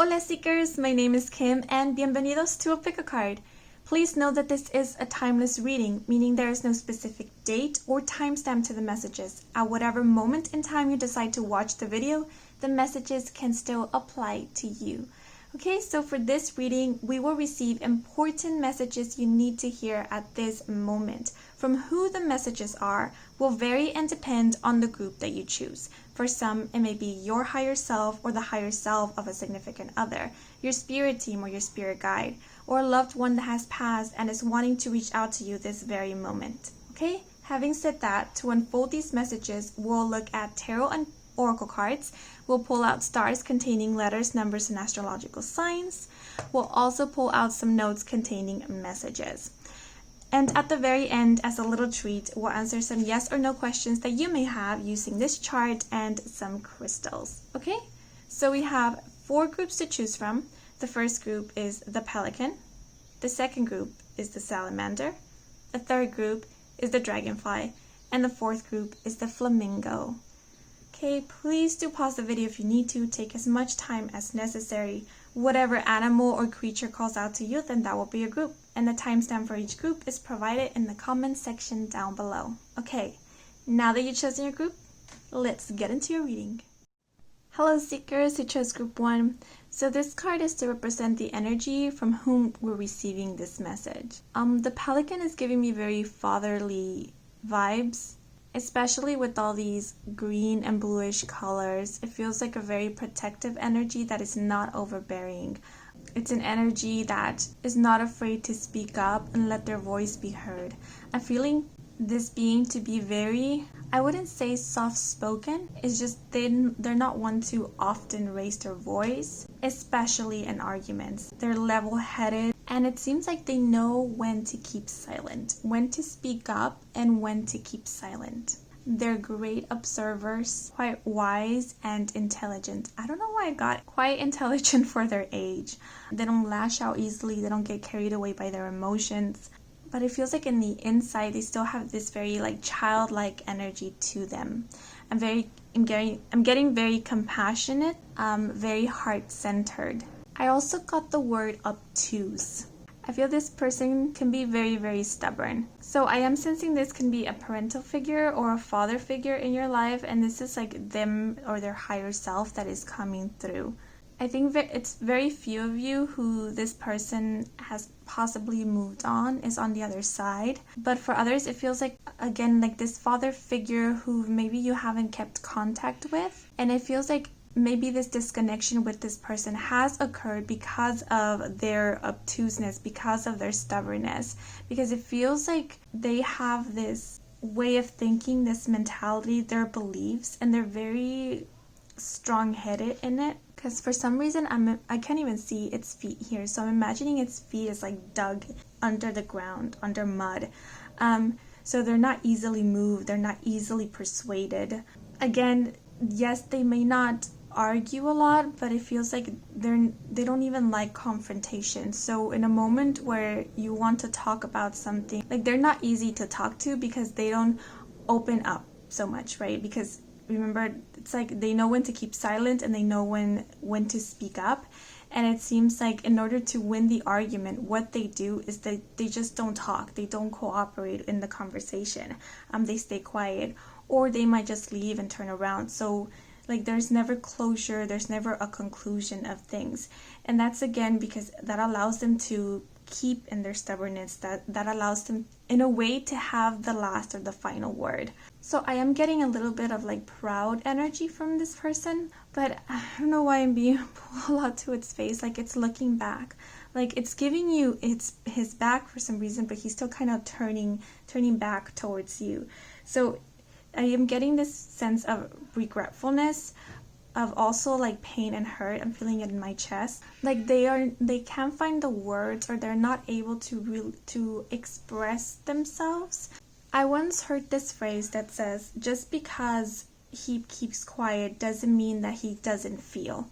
Hola Seekers, my name is Kim and bienvenidos to a pick a card. Please know that this is a timeless reading, meaning there is no specific date or timestamp to the messages. At whatever moment in time you decide to watch the video, the messages can still apply to you. Okay, so for this reading, we will receive important messages you need to hear at this moment. From who the messages are will vary and depend on the group that you choose. For some, it may be your higher self or the higher self of a significant other, your spirit team or your spirit guide, or a loved one that has passed and is wanting to reach out to you this very moment. Okay, having said that, to unfold these messages, we'll look at tarot and oracle cards. We'll pull out stars containing letters, numbers, and astrological signs. We'll also pull out some notes containing messages. And at the very end, as a little treat, we'll answer some yes or no questions that you may have using this chart and some crystals. Okay? So we have 4 groups to choose from. The first group is the pelican. The second group is the salamander. The third group is the dragonfly. And the fourth group is the flamingo. Okay, please do pause the video if you need to. Take as much time as necessary. Whatever animal or creature calls out to you, then that will be a group. And the timestamp for each group is provided in the comment section down below. Okay, now that you've chosen your group, let's get into your reading. Hello Seekers who chose group 1. So this card is to represent the energy from whom we're receiving this message. The pelican is giving me very fatherly vibes. Especially with all these green and bluish colors, it feels like a very protective energy that is not overbearing. It's an energy that is not afraid to speak up and let their voice be heard. I'm feeling this being to be very, I wouldn't say soft-spoken, it's just they're not one to often raise their voice, especially in arguments. They're level-headed, and it seems like they know when to keep silent, when to speak up, and when to keep silent. They're great observers, quite wise and intelligent. I don't know why I got quite intelligent for their age. They don't lash out easily, they don't get carried away by their emotions. But it feels like in the inside, they still have this very like childlike energy to them. I'm getting very compassionate, very heart-centered. I also got the word obtuse. I feel this person can be very, very stubborn. So I am sensing this can be a parental figure or a father figure in your life, and this is like them or their higher self that is coming through. I think it's very few of you who this person has possibly moved on, is on the other side. But for others, it feels like, again, like this father figure who maybe you haven't kept contact with. And it feels like maybe this disconnection with this person has occurred because of their obtuseness, because of their stubbornness. Because it feels like they have this way of thinking, this mentality, their beliefs, and they're very strong-headed in it. Because for some reason I can't even see its feet here, so I'm imagining its feet is like dug under the ground, under mud. So they're not easily moved, they're not easily persuaded. Again, yes, they may not argue a lot, but it feels like they don't even like confrontation. So in a moment where you want to talk about something, like they're not easy to talk to because they don't open up so much, right? Because remember, it's like they know when to keep silent and they know when to speak up. And it seems like in order to win the argument, what they do is they just don't talk. They don't cooperate in the conversation. They stay quiet, or they might just leave and turn around. So like there's never closure, there's never a conclusion of things. And that's again because that allows them to keep in their stubbornness, that allows them in a way to have the last or the final word. So I am getting a little bit of like proud energy from this person, but I don't know why I'm being pulled out to its face. Like it's looking back, like it's giving you his back for some reason, but he's still kind of turning back towards you. So I am getting this sense of regretfulness, of also like pain and hurt. I'm feeling it in my chest. Like they can't find the words, or they're not able to express themselves. I once heard this phrase that says, just because he keeps quiet doesn't mean that he doesn't feel.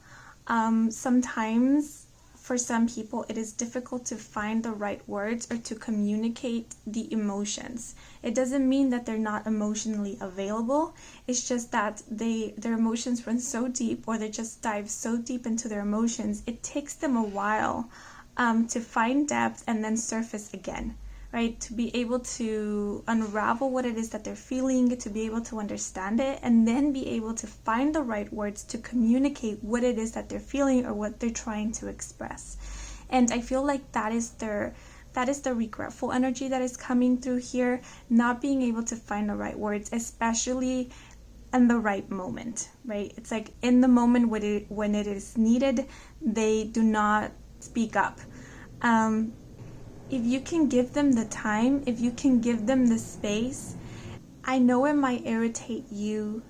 Sometimes for some people, it is difficult to find the right words or to communicate the emotions. It doesn't mean that they're not emotionally available. It's just that their emotions run so deep, or they just dive so deep into their emotions. It takes them a while to find depth and then surface again, right? To be able to unravel what it is that they're feeling, to be able to understand it, and then be able to find the right words to communicate what it is that they're feeling or what they're trying to express. And I feel like that is the regretful energy that is coming through here, not being able to find the right words, especially in the right moment, right? It's like in the moment when it is needed, they do not speak up. If you can give them the time, if you can give them the space, I know it might irritate you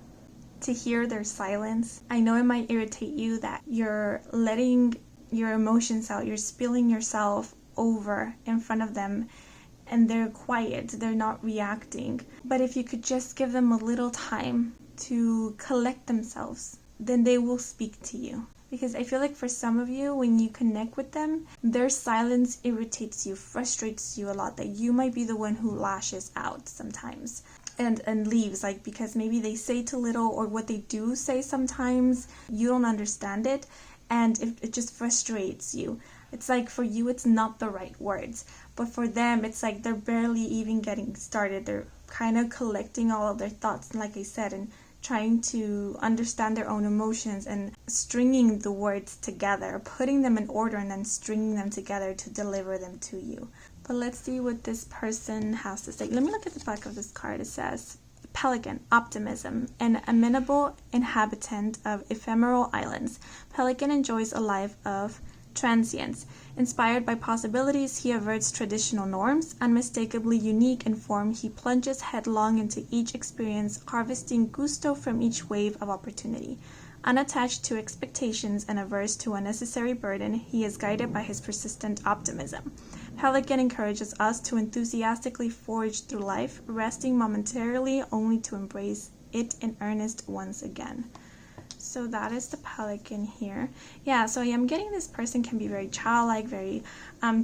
to hear their silence. I know it might irritate you that you're letting your emotions out, you're spilling yourself over in front of them, and they're quiet, they're not reacting. But if you could just give them a little time to collect themselves, then they will speak to you. Because I feel like for some of you, when you connect with them, their silence irritates you, frustrates you a lot, that you might be the one who lashes out sometimes and leaves, like because maybe they say too little, or what they do say sometimes, you don't understand it, and it just frustrates you. It's like for you, it's not the right words, but for them, it's like they're barely even getting started. They're kind of collecting all of their thoughts, like I said, and trying to understand their own emotions and stringing the words together, putting them in order and then stringing them together to deliver them to you. But let's see what this person has to say. Let me look at the back of this card. It says, Pelican, optimism, an amenable inhabitant of ephemeral islands. Pelican enjoys a life of transience. Inspired by possibilities, he averts traditional norms. Unmistakably unique in form, he plunges headlong into each experience, harvesting gusto from each wave of opportunity. Unattached to expectations and averse to unnecessary burden, he is guided by his persistent optimism. Pelican encourages us to enthusiastically forge through life, resting momentarily only to embrace it in earnest once again. So that is the Pelican here. Yeah, so I am getting this person can be very childlike, very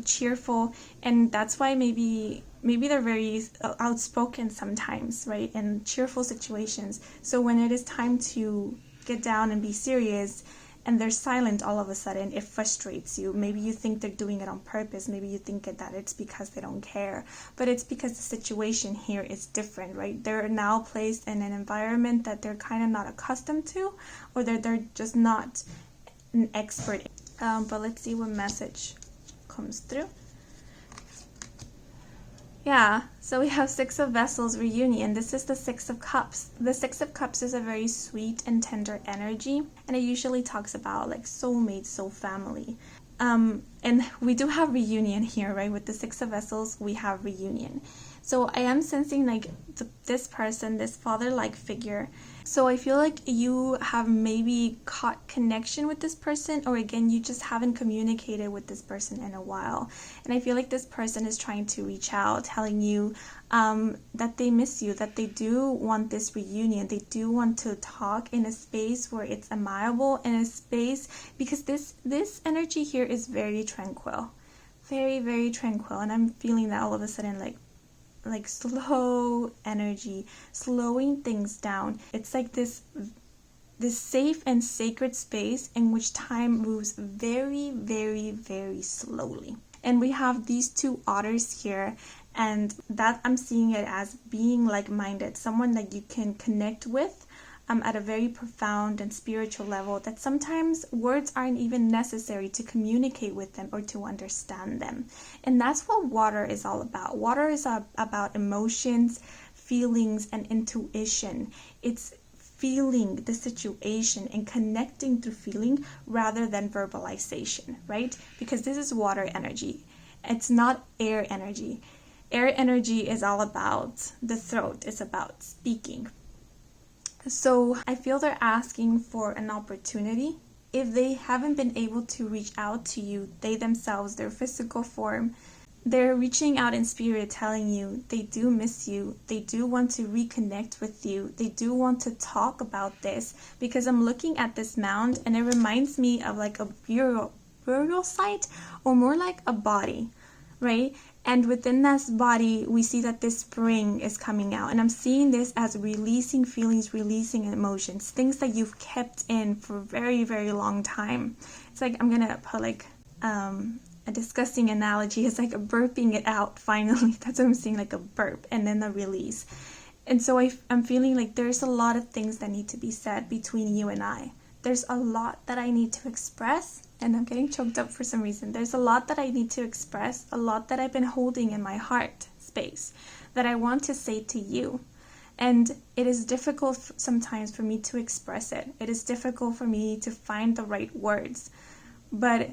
cheerful, and that's why maybe they're very outspoken sometimes, right, in cheerful situations. So when it is time to get down and be serious, and they're silent all of a sudden, it frustrates you. Maybe you think they're doing it on purpose. Maybe you think that it's because they don't care. But it's because the situation here is different, right? They're now placed in an environment that they're kind of not accustomed to, or that they're just not an expert in. But let's see what message comes through. Yeah, so we have Six of Vessels reunion. This is the Six of Cups. The Six of Cups is a very sweet and tender energy, and it usually talks about like soulmates, soul family. And we do have reunion here, right? With the Six of Vessels, we have reunion. So I am sensing like this person, this father-like figure. So I feel like you have maybe caught connection with this person, or again, you just haven't communicated with this person in a while. And I feel like this person is trying to reach out, telling you that they miss you, that they do want this reunion. They do want to talk in a space where it's amiable, in a space, because this energy here is very tranquil, very, very tranquil. And I'm feeling that all of a sudden, like slow energy, slowing things down. It's like this safe and sacred space in which time moves very, very, very slowly. And we have these two otters here, and that I'm seeing it as being like-minded, someone that you can connect with at a very profound and spiritual level, that sometimes words aren't even necessary to communicate with them or to understand them. And that's what water is all about. Water is about emotions, feelings, and intuition. It's feeling the situation and connecting through feeling rather than verbalization, right? Because this is water energy. It's not air energy. Air energy is all about the throat. It's about speaking. So I feel they're asking for an opportunity. If they haven't been able to reach out to you, they themselves, their physical form, they're reaching out in spirit, telling you they do miss you. They do want to reconnect with you. They do want to talk about this, because I'm looking at this mound and it reminds me of like a burial site or more like a body, right? And within this body, we see that this spring is coming out. And I'm seeing this as releasing feelings, releasing emotions, things that you've kept in for a very, very long time. It's like, I'm going to put like a disgusting analogy. It's like burping it out finally. That's what I'm seeing, like a burp and then a release. And so I'm feeling like there's a lot of things that need to be said between you and I. There's a lot that I need to express, and I'm getting choked up for some reason. There's a lot that I need to express, a lot that I've been holding in my heart space that I want to say to you. And it is difficult sometimes for me to express it. It is difficult for me to find the right words. But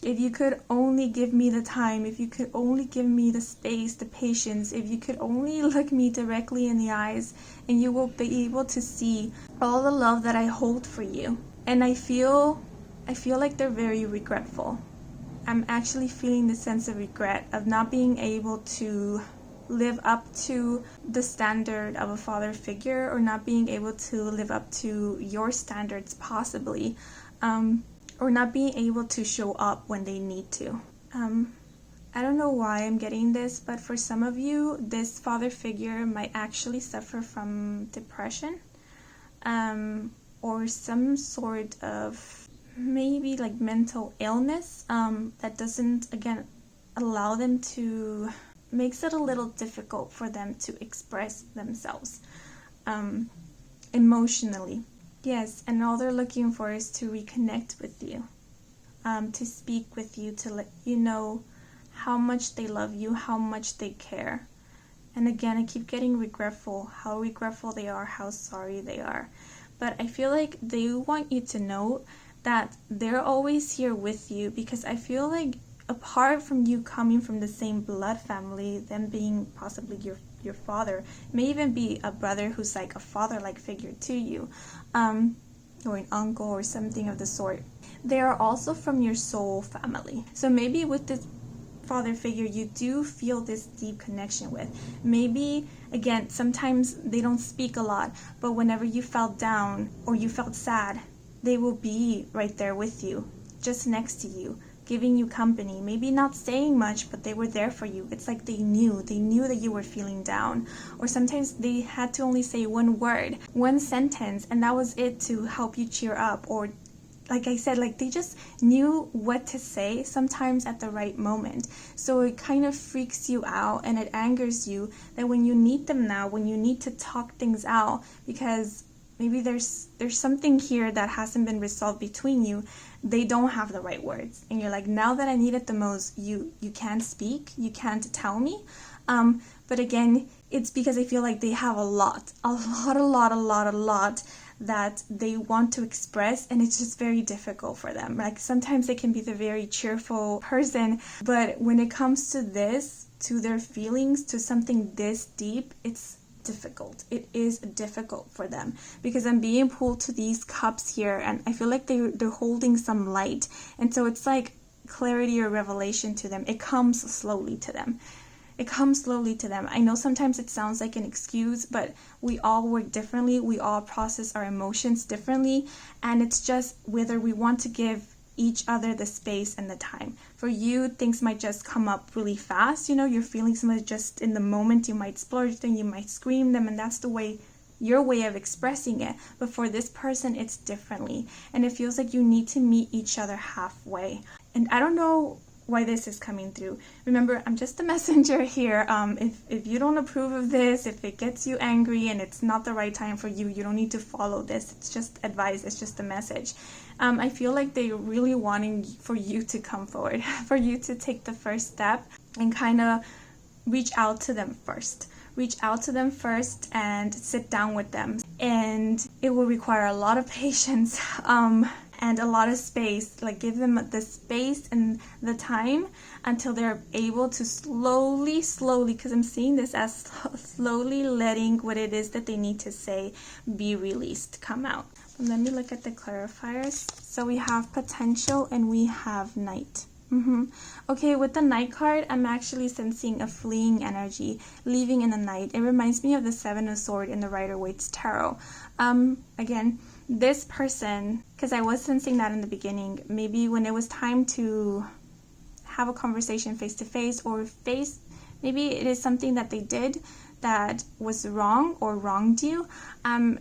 if you could only give me the time, if you could only give me the space, the patience, if you could only look me directly in the eyes, and you will be able to see all the love that I hold for you. And I feel like they're very regretful. I'm actually feeling the sense of regret of not being able to live up to the standard of a father figure, or not being able to live up to your standards possibly, or not being able to show up when they need to. I don't know why I'm getting this, but for some of you, this father figure might actually suffer from depression, or some sort of maybe like mental illness that doesn't, again, allow them to, makes it a little difficult for them to express themselves emotionally. Yes, and all they're looking for is to reconnect with you, to speak with you, to let you know how much they love you, how much they care. And again, I keep getting regretful, how regretful they are, how sorry they are. But I feel like they want you to know that they're always here with you, because I feel like apart from you coming from the same blood family, them being possibly your father, may even be a brother who's like a father-like figure to you, or an uncle or something of the sort. They are also from your soul family. So maybe with this father figure you do feel this deep connection with. Maybe, again, sometimes they don't speak a lot, but whenever you felt down or you felt sad, they will be right there with you, just next to you, giving you company, maybe not saying much, but they were there for you. It's like they knew that you were feeling down. Or sometimes they had to only say one word, one sentence, and that was it to help you cheer up. Or like I said, like they just knew what to say, sometimes at the right moment. So it kind of freaks you out and it angers you that when you need them now, when you need to talk things out, because maybe there's something here that hasn't been resolved between you, they don't have the right words. And you're like, now that I need it the most, you can't speak, you can't tell me. But again, it's because I feel like they have a lot that they want to express, and it's just very difficult for them. Like sometimes they can be the very cheerful person, but when it comes to this, to their feelings, to something this deep, it's difficult. It is difficult for them, because I'm being pulled to these cups here, and I feel like they're holding some light, and so it's like clarity or revelation to them. It comes slowly to them. I know sometimes it sounds like an excuse, but we all work differently. We all process our emotions differently, and it's just whether we want to give each other the space and the time. For you, things might just come up really fast. You know, your feelings might just, in the moment, you might splurge them, you might scream them, and that's the way, your way of expressing it. But for this person, it's differently, and it feels like you need to meet each other halfway. And I don't know why this is coming through. Remember, I'm just a messenger here. If you don't approve of this, if it gets you angry and it's not the right time for you, you don't need to follow this. It's just advice. It's just a message. I feel like they're really wanting for you to come forward, for you to take the first step and kind of reach out to them first. Reach out to them first and sit down with them. And it will require a lot of patience, and a lot of space. Like, give them the space and the time until they're able to slowly, because I'm seeing this as slowly letting what it is that they need to say be released, come out. Let me look at the clarifiers. So we have potential and we have night. Okay, with the night card, I'm actually sensing a fleeing energy, leaving in the night. It reminds me of the Seven of Swords in the Rider-Waite's Tarot. Again, this person, because I was sensing that in the beginning, maybe when it was time to have a conversation face to face, or maybe it is something that they did that was wrong or wronged you, and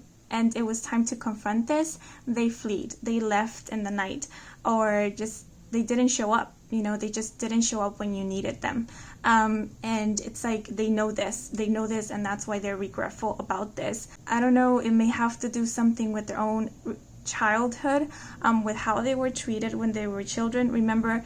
it was time to confront this, they fled, they left in the night, or just they didn't show up. They just didn't show up when you needed them. And it's like they know this, and that's why they're regretful about this. I don't know, it may have to do something with their own childhood, with how they were treated when they were children. Remember,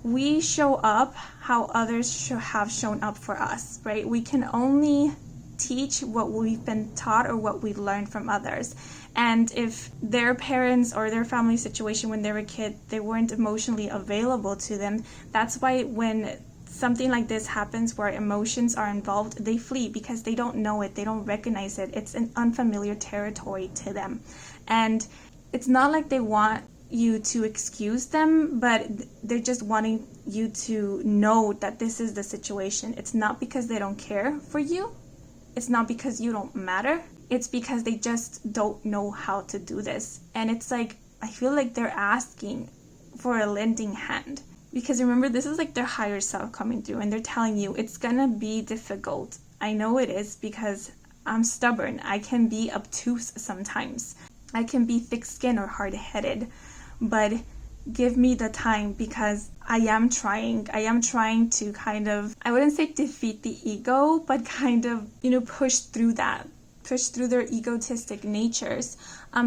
we show up how others have shown up for us, right? We can only teach what we've been taught or what we learned from others. And if their parents or their family situation when they were a kid, they weren't emotionally available to them, that's why when something like this happens where emotions are involved, they flee because they don't know it, they don't recognize it. It's an unfamiliar territory to them. And it's not like they want you to excuse them, but they're just wanting you to know that this is the situation. It's not because they don't care for you. It's not because you don't matter. It's because they just don't know how to do this. And it's like, I feel like they're asking for a lending hand. Because remember, this is like their higher self coming through, and they're telling you it's gonna be difficult. I know it is because I'm stubborn. I can be obtuse sometimes. I can be thick-skinned or hard-headed. But give me the time, because I am trying. I am trying to kind of, I wouldn't say defeat the ego, but kind of, push through that. Push through their egotistic natures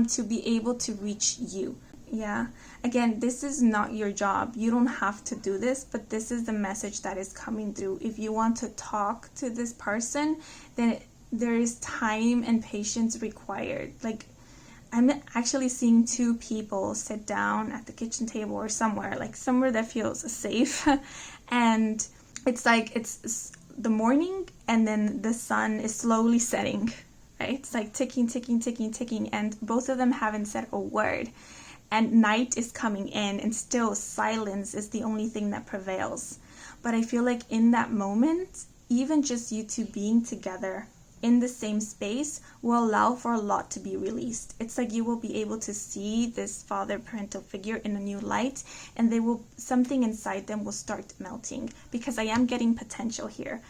to be able to reach you. Yeah. Again, this is not your job. You don't have to do this, but this is the message that is coming through. If you want to talk to this person, then there is time and patience required. Like, I'm actually seeing two people sit down at the kitchen table or somewhere that feels safe. And it's like it's the morning, and then the sun is slowly setting, right? It's like ticking, ticking, ticking, ticking, and both of them haven't said a word. And night is coming in, and still silence is the only thing that prevails. But I feel like in that moment, even just you two being together in the same space will allow for a lot to be released. It's like you will be able to see this father parental figure in a new light, and something inside them will start melting, because I am getting potential here.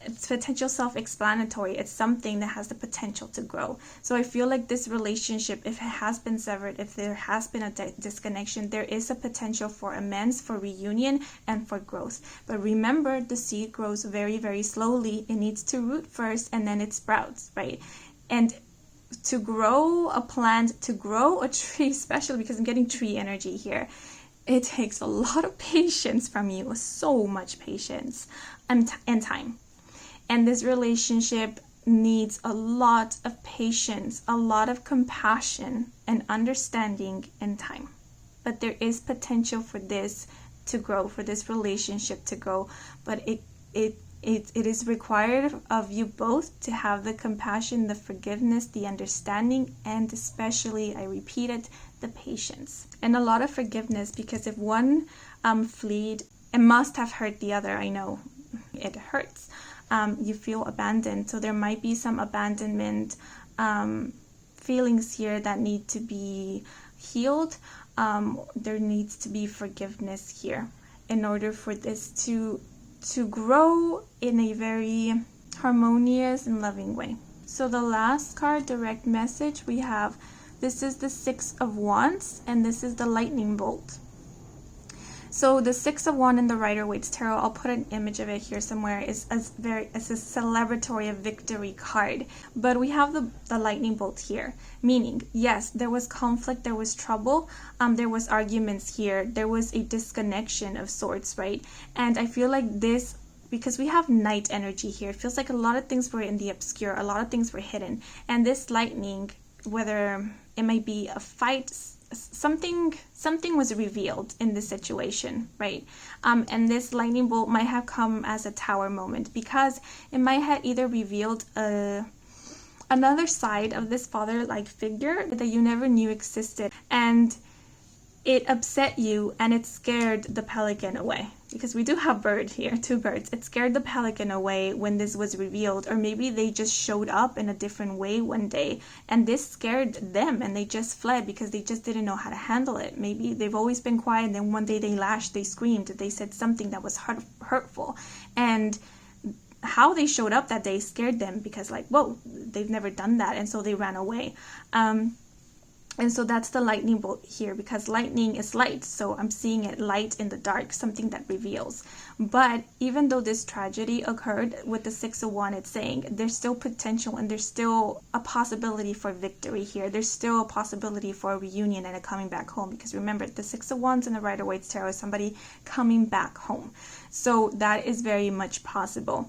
It's potential self-explanatory. It's something that has the potential to grow. So I feel like this relationship, if it has been severed, if there has been a disconnection, there is a potential for amends, for reunion, and for growth. But remember, the seed grows very, very slowly. It needs to root first, and then it sprouts, right? And to grow a plant, to grow a tree, especially because I'm getting tree energy here, it takes a lot of patience from you, so much patience and time. And this relationship needs a lot of patience, a lot of compassion and understanding and time. But there is potential for this to grow, for this relationship to grow. But it is required of you both to have the compassion, the forgiveness, the understanding, and especially, I repeat it, the patience. And a lot of forgiveness, because if one fled, it must have hurt the other. I know it hurts. You feel abandoned. So there might be some abandonment feelings here that need to be healed. There needs to be forgiveness here in order for this to grow in a very harmonious and loving way. So the last card, direct message, we have, this is the Six of Wands, and this is the lightning bolt. So the Six of Wands in the Rider-Waite Tarot, I'll put an image of it here somewhere, is a celebratory, a victory card. But we have the lightning bolt here, meaning, yes, there was conflict, there was trouble, there was arguments here, there was a disconnection of sorts, right? And I feel like this, because we have night energy here, it feels like a lot of things were in the obscure, a lot of things were hidden. And this lightning, whether it might be a fight, something was revealed in this situation, right? And this lightning bolt might have come as a tower moment, because it might have either revealed another side of this father-like figure that you never knew existed. And it upset you and it scared the pelican away. Because we do have bird here, 2 birds. It scared the pelican away when this was revealed, or maybe they just showed up in a different way one day and this scared them and they just fled because they just didn't know how to handle it. Maybe they've always been quiet and then one day they lashed, they screamed, they said something that was hurtful, and how they showed up that day scared them because like, whoa, they've never done that, and so they ran away. And so that's the lightning bolt here, because lightning is light. So I'm seeing it light in the dark, something that reveals. But even though this tragedy occurred with the 6 of Wands, it's saying there's still potential and there's still a possibility for victory here. There's still a possibility for a reunion and a coming back home. Because remember, the 6 of Wands in the Rider-Waite Tarot is somebody coming back home. So that is very much possible.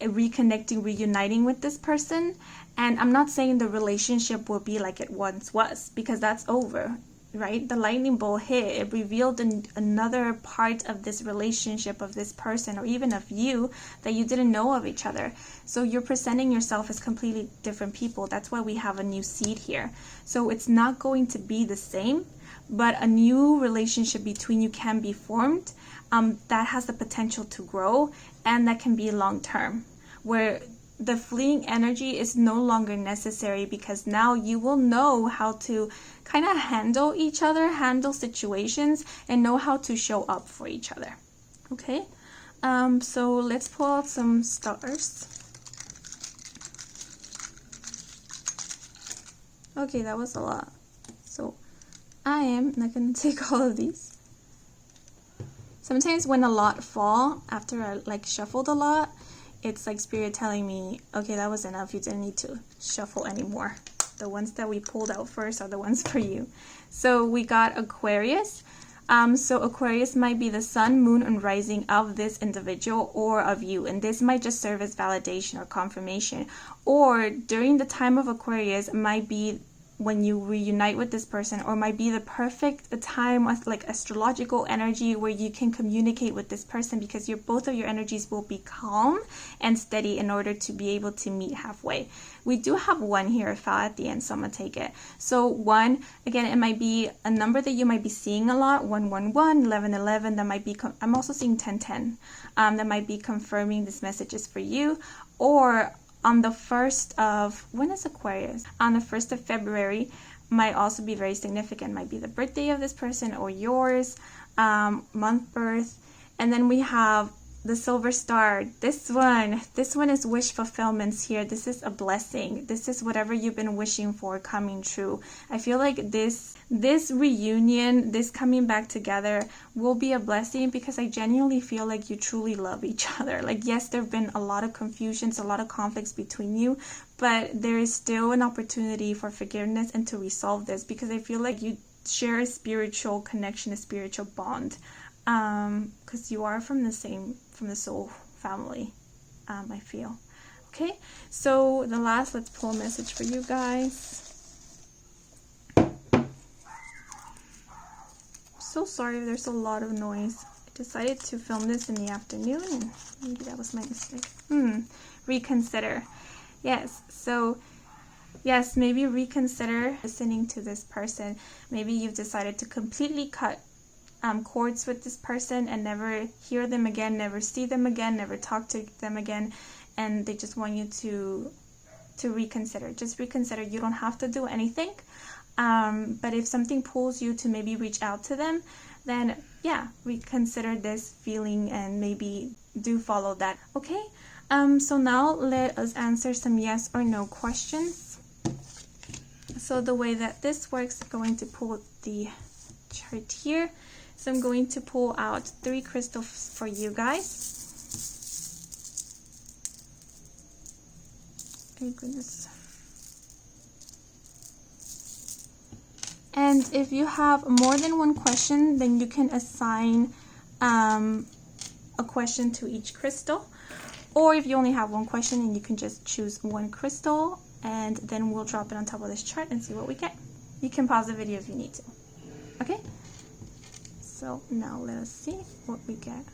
Reconnecting, reuniting with this person. And I'm not saying the relationship will be like it once was, because that's over, right? The lightning bolt hit, it revealed another part of this relationship, of this person, or even of you that you didn't know of each other. So you're presenting yourself as completely different people. That's why we have a new seed here. So it's not going to be the same, but a new relationship between you can be formed that has the potential to grow, and that can be long term, where the fleeting energy is no longer necessary, because now you will know how to kind of handle each other, handle situations, and know how to show up for each other. Okay, so let's pull out some stars. Okay, that was a lot. So I am not going to take all of these. Sometimes when a lot fall, after I like shuffled a lot, it's like Spirit telling me, okay, that was enough. You didn't need to shuffle anymore. The ones that we pulled out first are the ones for you. So we got Aquarius. So Aquarius might be the sun, moon, and rising of this individual or of you. And this might just serve as validation or confirmation. Or during the time of Aquarius might be when you reunite with this person, or might be the perfect time of like astrological energy where you can communicate with this person, because both of your energies will be calm and steady in order to be able to meet halfway. We do have 1 here, it fell at the end, so I'm gonna take it. So 1, again, it might be a number that you might be seeing a lot, 111, 1111, that might be, I'm also seeing 1010, that might be confirming this message is for you. Or on the 1st of, when is Aquarius? On the 1st of February might also be very significant. Might be the birthday of this person or yours, month, birth. And then we have the silver star. This one is wish fulfillments here. This is a blessing. This is whatever you've been wishing for coming true. I feel like this reunion, this coming back together will be a blessing, because I genuinely feel like you truly love each other. Like, yes, there have been a lot of confusions, a lot of conflicts between you, but there is still an opportunity for forgiveness and to resolve this, because I feel like you share a spiritual connection, a spiritual bond, because you are from the soul family, I feel. Okay, so the last, let's pull a message for you guys. So sorry if there's a lot of noise. I decided to film this in the afternoon, and maybe that was my mistake. Reconsider. Yes, so yes, maybe reconsider listening to this person. Maybe you've decided to completely cut cords with this person and never hear them again, never see them again, never talk to them again, and they just want you to reconsider. Just reconsider. You don't have to do anything. But if something pulls you to maybe reach out to them, then yeah, reconsider this feeling and maybe do follow that. Okay, so now let us answer some yes or no questions. So the way that this works, I'm going to pull the chart here. So I'm going to pull out 3 crystals for you guys. Oh goodness. And if you have more than 1 question, then you can assign a question to each crystal. Or if you only have 1 question, then you can just choose 1 crystal, and then we'll drop it on top of this chart and see what we get. You can pause the video if you need to. Okay? So now let us see what we get.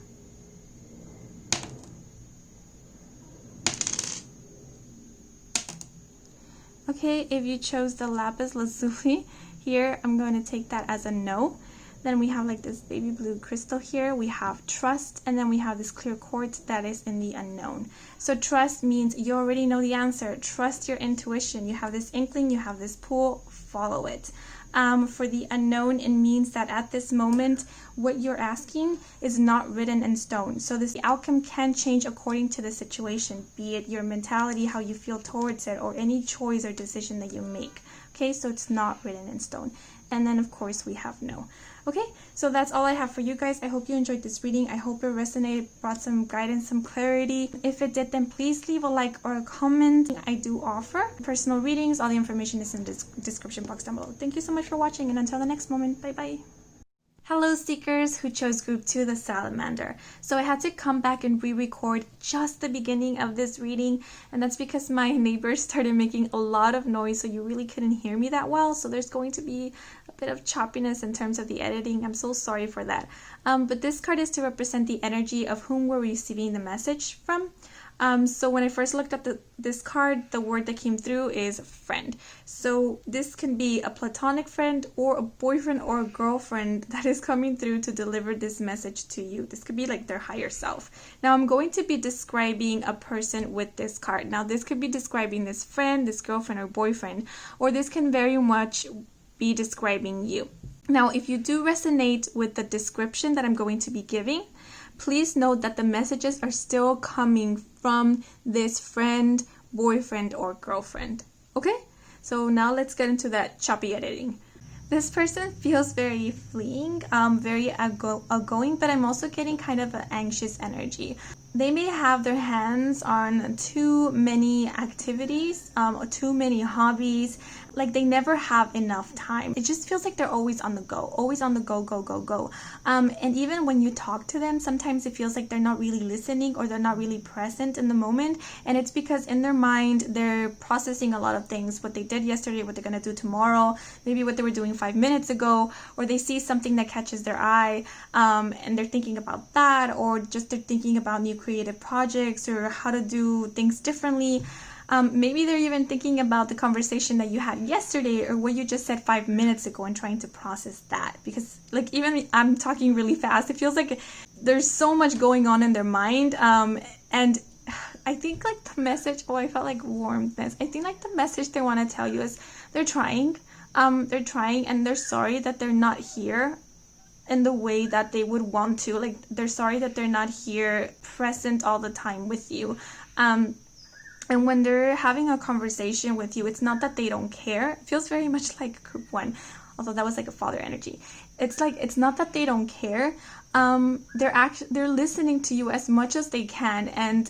Okay, if you chose the lapis lazuli, Here, I'm going to take that as a no. Then we have like this baby blue crystal here. We have trust, and then we have this clear quartz that is in the unknown. So trust means you already know the answer. Trust your intuition. You have this inkling, you have this pull, follow it. For the unknown, it means that at this moment, what you're asking is not written in stone. So the outcome can change according to the situation, be it your mentality, how you feel towards it, or any choice or decision that you make. Okay, so it's not written in stone. And then, of course, we have no. Okay, so that's all I have for you guys. I hope you enjoyed this reading. I hope it resonated, brought some guidance, some clarity. If it did, then please leave a like or a comment. I do offer personal readings. All the information is in the description box down below. Thank you so much for watching, and until the next moment, bye-bye. Hello seekers who chose group 2, the salamander. So I had to come back and re-record just the beginning of this reading, and that's because my neighbors started making a lot of noise, so you really couldn't hear me that well. So there's going to be a bit of choppiness in terms of the editing. I'm so sorry for that. But this card is to represent the energy of whom we're receiving the message from. So when I first looked up this card, the word that came through is friend. So this can be a platonic friend or a boyfriend or a girlfriend that is coming through to deliver this message to you. This could be like their higher self. Now I'm going to be describing a person with this card. Now this could be describing this friend, this girlfriend or boyfriend, or this can very much be describing you. Now if you do resonate with the description that I'm going to be giving, please note that the messages are still coming from this friend, boyfriend, or girlfriend. Okay? So now let's get into that choppy editing. This person feels very fleeing, very outgoing, but I'm also getting kind of an anxious energy. They may have their hands on too many activities, or too many hobbies. Like they never have enough time. It just feels like they're always on the go, go. And even when you talk to them, sometimes it feels like they're not really listening or they're not really present in the moment. And it's because in their mind, they're processing a lot of things, what they did yesterday, what they're going to do tomorrow, maybe what they were doing 5 minutes ago, or they see something that catches their eye, and they're thinking about that, or just they're thinking about new creative projects or how to do things differently. Maybe they're even thinking about the conversation that you had yesterday or what you just said 5 minutes ago and trying to process that. Because like even I'm talking really fast, it feels like there's so much going on in their mind. And I think like the message, I felt like warmthness. I think like the message they want to tell you is they're trying and they're sorry that they're not here in the way that they would want to. Like they're sorry that they're not here present all the time with you. And when they're having a conversation with you, it's not that they don't care. It feels very much like group 1, although that was like a father energy. It's like, it's not that they don't care. They're listening to you as much as they can. And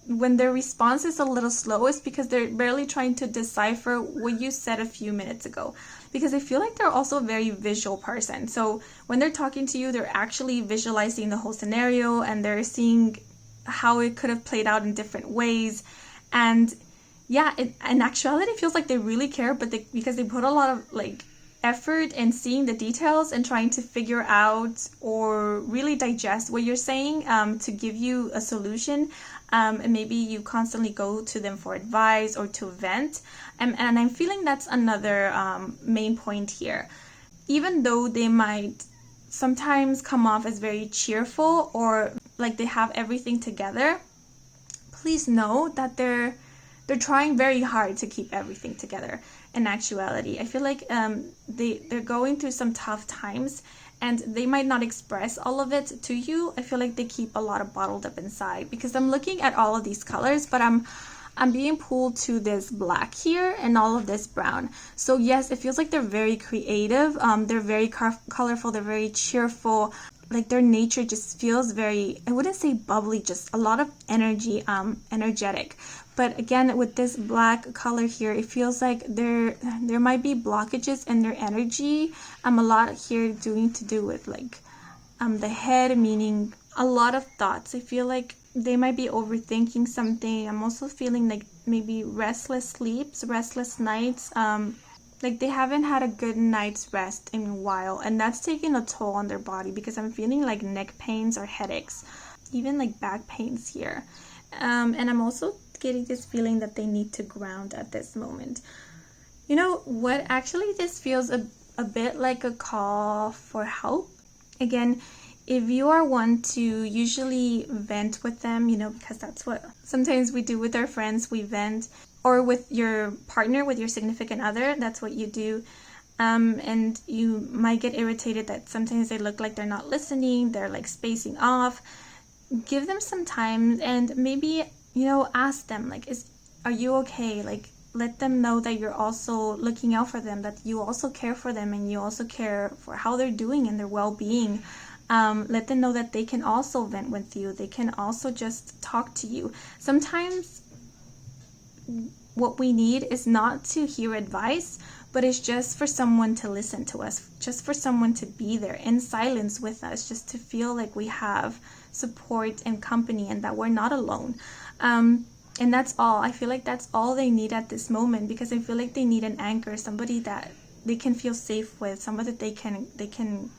when their response is a little slow, it's because they're barely trying to decipher what you said a few minutes ago. Because I feel like they're also a very visual person. So when they're talking to you, they're actually visualizing the whole scenario and they're seeing how it could have played out in different ways. And yeah, in actuality, it feels like they really care, but because they put a lot of like effort in seeing the details and trying to figure out or really digest what you're saying to give you a solution. And maybe you constantly go to them for advice or to vent. And I'm feeling that's another main point here. Even though they might sometimes come off as very cheerful or like they have everything together, please know that they're trying very hard to keep everything together. In actuality, I feel like they're going through some tough times and they might not express all of it to you. I feel like they keep a lot of bottled up inside, because I'm looking at all of these colors, but I'm being pulled to this black here and all of this brown. So yes, it feels like they're very creative. They're very colorful. They're very cheerful. Like their nature just feels very, I wouldn't say bubbly, just a lot of energy, energetic. But again, with this black color here, it feels like there might be blockages in their energy. A lot here doing to do with like the head, meaning a lot of thoughts. I feel like they might be overthinking something. I'm also feeling like maybe restless sleeps, restless nights. Like they haven't had a good night's rest in a while, and that's taking a toll on their body, because I'm feeling like neck pains or headaches, even like back pains here. And I'm also getting this feeling that they need to ground at this moment. You know what? Actually, this feels a bit like a call for help. Again, if you are one to usually vent with them, because that's what sometimes we do with our friends, we vent, or with your partner, with your significant other, that's what you do. And you might get irritated that sometimes they look like they're not listening, they're like spacing off. Give them some time and maybe, ask them, like, are you okay? Like, let them know that you're also looking out for them, that you also care for them and you also care for how they're doing and their well-being. Let them know that they can also vent with you. They can also just talk to you. Sometimes what we need is not to hear advice, but it's just for someone to listen to us, just for someone to be there in silence with us, just to feel like we have support and company and that we're not alone. And that's all. I feel like that's all they need at this moment, because I feel like they need an anchor, somebody that they can feel safe with, somebody that they can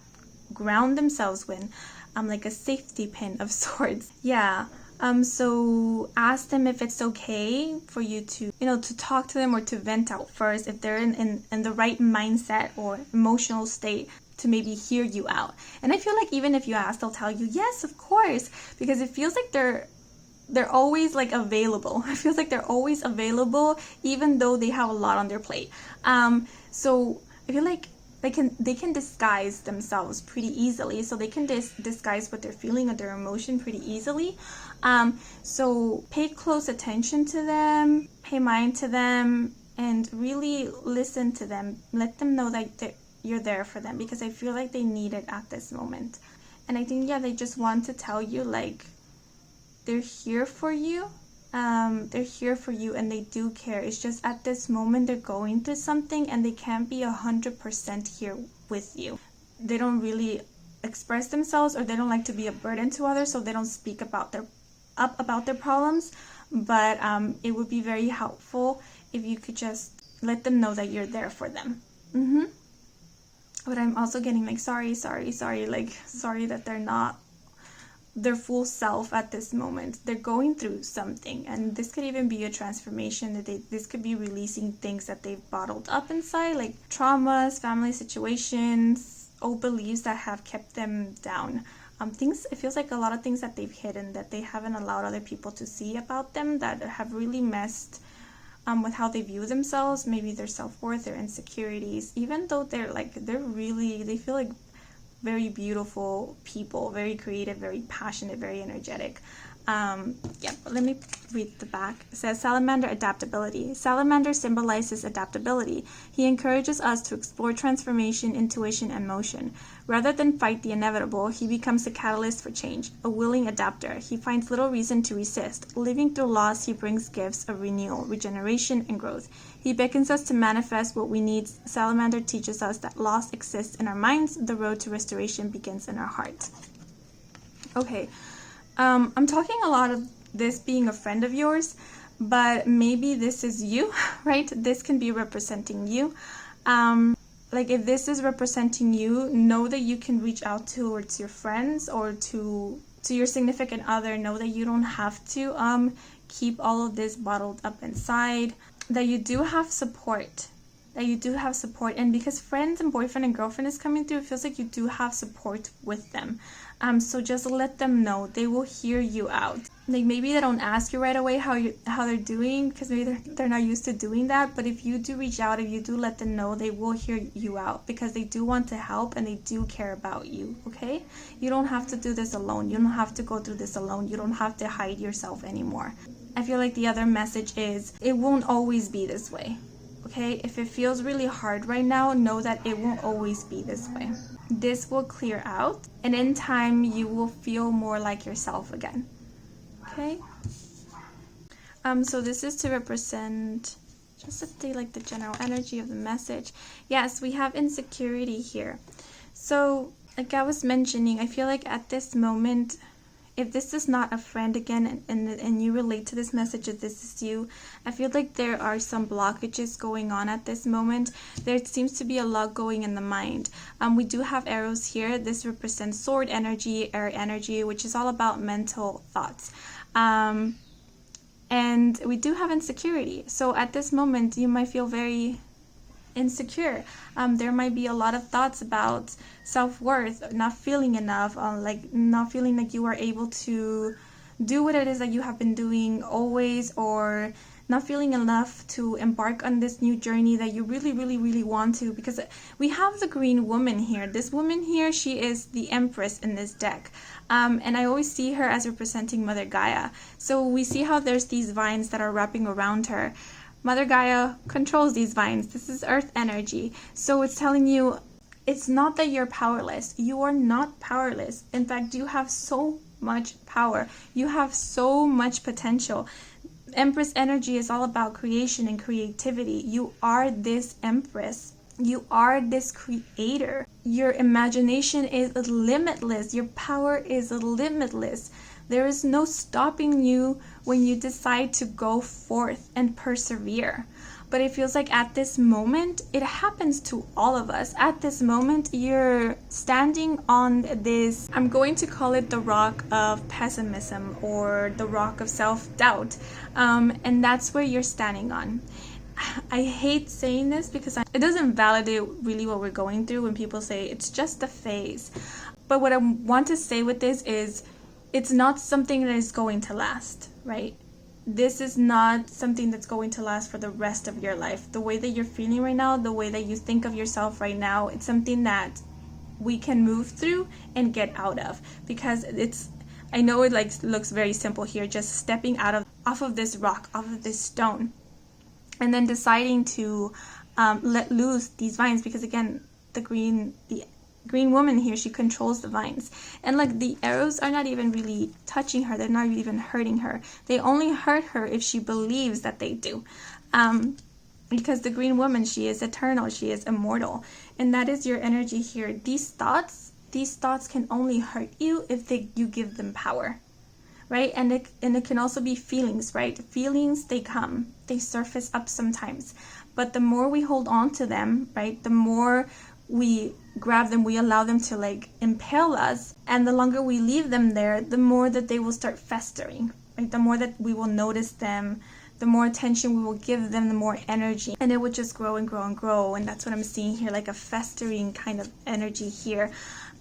ground themselves with, like a safety pin of sorts. Yeah. So ask them if it's okay for you to, to talk to them or to vent out first, if they're in the right mindset or emotional state to maybe hear you out. And I feel like even if you ask, they'll tell you, yes, of course, because it feels like they're always like available. It feels like they're always available, even though they have a lot on their plate. So I feel like they can disguise themselves pretty easily. So they can disguise what they're feeling or their emotion pretty easily. So pay close attention to them, pay mind to them, and really listen to them. Let them know that you're there for them, because I feel like they need it at this moment. And I think, they just want to tell you, like, they're here for you. They're here for you and they do care. It's just at this moment they're going through something and they can't be 100% here with you. They don't really express themselves, or they don't like to be a burden to others, so they don't speak about their problems. But it would be very helpful if you could just let them know that you're there for them. But I'm also getting like sorry, like sorry that they're not their full self at this moment. They're going through something, and this could even be a transformation, that this could be releasing things that they've bottled up inside, like traumas, family situations, old beliefs that have kept them down. It feels like a lot of things that they've hidden, that they haven't allowed other people to see about them, that have really messed with how they view themselves, maybe their self-worth, their insecurities, even though they feel like very beautiful people, very creative, very passionate, very energetic. But let me read the back. It says, Salamander adaptability. Salamander symbolizes adaptability. He encourages us to explore transformation, intuition, and motion. Rather than fight the inevitable, he becomes a catalyst for change, a willing adapter. He finds little reason to resist. Living through loss, he brings gifts of renewal, regeneration, and growth. He beckons us to manifest what we need. Salamander teaches us that loss exists in our minds. The road to restoration begins in our heart. Okay. I'm talking a lot of this being a friend of yours, but maybe this is you, right? This can be representing you. Like if this is representing you, know that you can reach out towards your friends or to your significant other. Know that you don't have to keep all of this bottled up inside, that you do have support. And because friends and boyfriend and girlfriend is coming through, it feels like you do have support with them. So just let them know. They will hear you out. Like maybe they don't ask you right away how they're doing, because maybe they're not used to doing that. But if you do reach out, if you do let them know, they will hear you out, because they do want to help and they do care about you. Okay? You don't have to do this alone. You don't have to go through this alone. You don't have to hide yourself anymore. I feel like the other message is it won't always be this way. Okay, if it feels really hard right now, know that it won't always be this way. This will clear out, and in time, you will feel more like yourself again. Okay? So this is to represent just the general energy of the message. Yes, we have insecurity here. So, like I was mentioning, I feel like at this moment, if this is not a friend again and you relate to this message, if this is you, I feel like there are some blockages going on at this moment. There seems to be a lot going in the mind. We do have arrows here. This represents sword energy, air energy, which is all about mental thoughts. And we do have insecurity. So at this moment, you might feel very insecure. There might be a lot of thoughts about self-worth, not feeling enough, like not feeling like you are able to do what it is that you have been doing always, or not feeling enough to embark on this new journey that you really, really, really want to. Because we have the green woman here. This woman here, she is the Empress in this deck. And I always see her as representing Mother Gaia. So we see how there's these vines that are wrapping around her. Mother Gaia controls these vines. This is earth energy. So it's telling you, it's not that you're powerless. You are not powerless. In fact, you have so much power. You have so much potential. Empress energy is all about creation and creativity. You are this Empress. You are this creator. Your imagination is limitless. Your power is limitless. There is no stopping you when you decide to go forth and persevere. But it feels like at this moment, it happens to all of us. At this moment, you're standing on this, I'm going to call it the rock of pessimism or the rock of self-doubt. And that's where you're standing on. I hate saying this because it doesn't validate really what we're going through when people say it's just a phase. But what I want to say with this is it's not something that is going to last, right? This is not something that's going to last for the rest of your life. The way that you're feeling right now, the way that you think of yourself right now, it's something that we can move through and get out of. Because I know it looks very simple here, just stepping off of this rock, off of this stone, and then deciding to let loose these vines. Because again, the green woman here, she controls the vines, and like the arrows are not even really touching her. They're not even hurting her. They only hurt her if she believes that they do, because the green woman, she is eternal, she is immortal, and that is your energy here. These thoughts can only hurt you if you give them power, right? And it can also be feelings, right? Feelings, they surface up sometimes, but the more we hold on to them, right, the more we grab them, we allow them to impale us, and the longer we leave them there, the more that they will start festering, right? The more that we will notice them, the more attention we will give them, the more energy, and it would just grow and grow and grow. And that's what I'm seeing here, like a festering kind of energy here.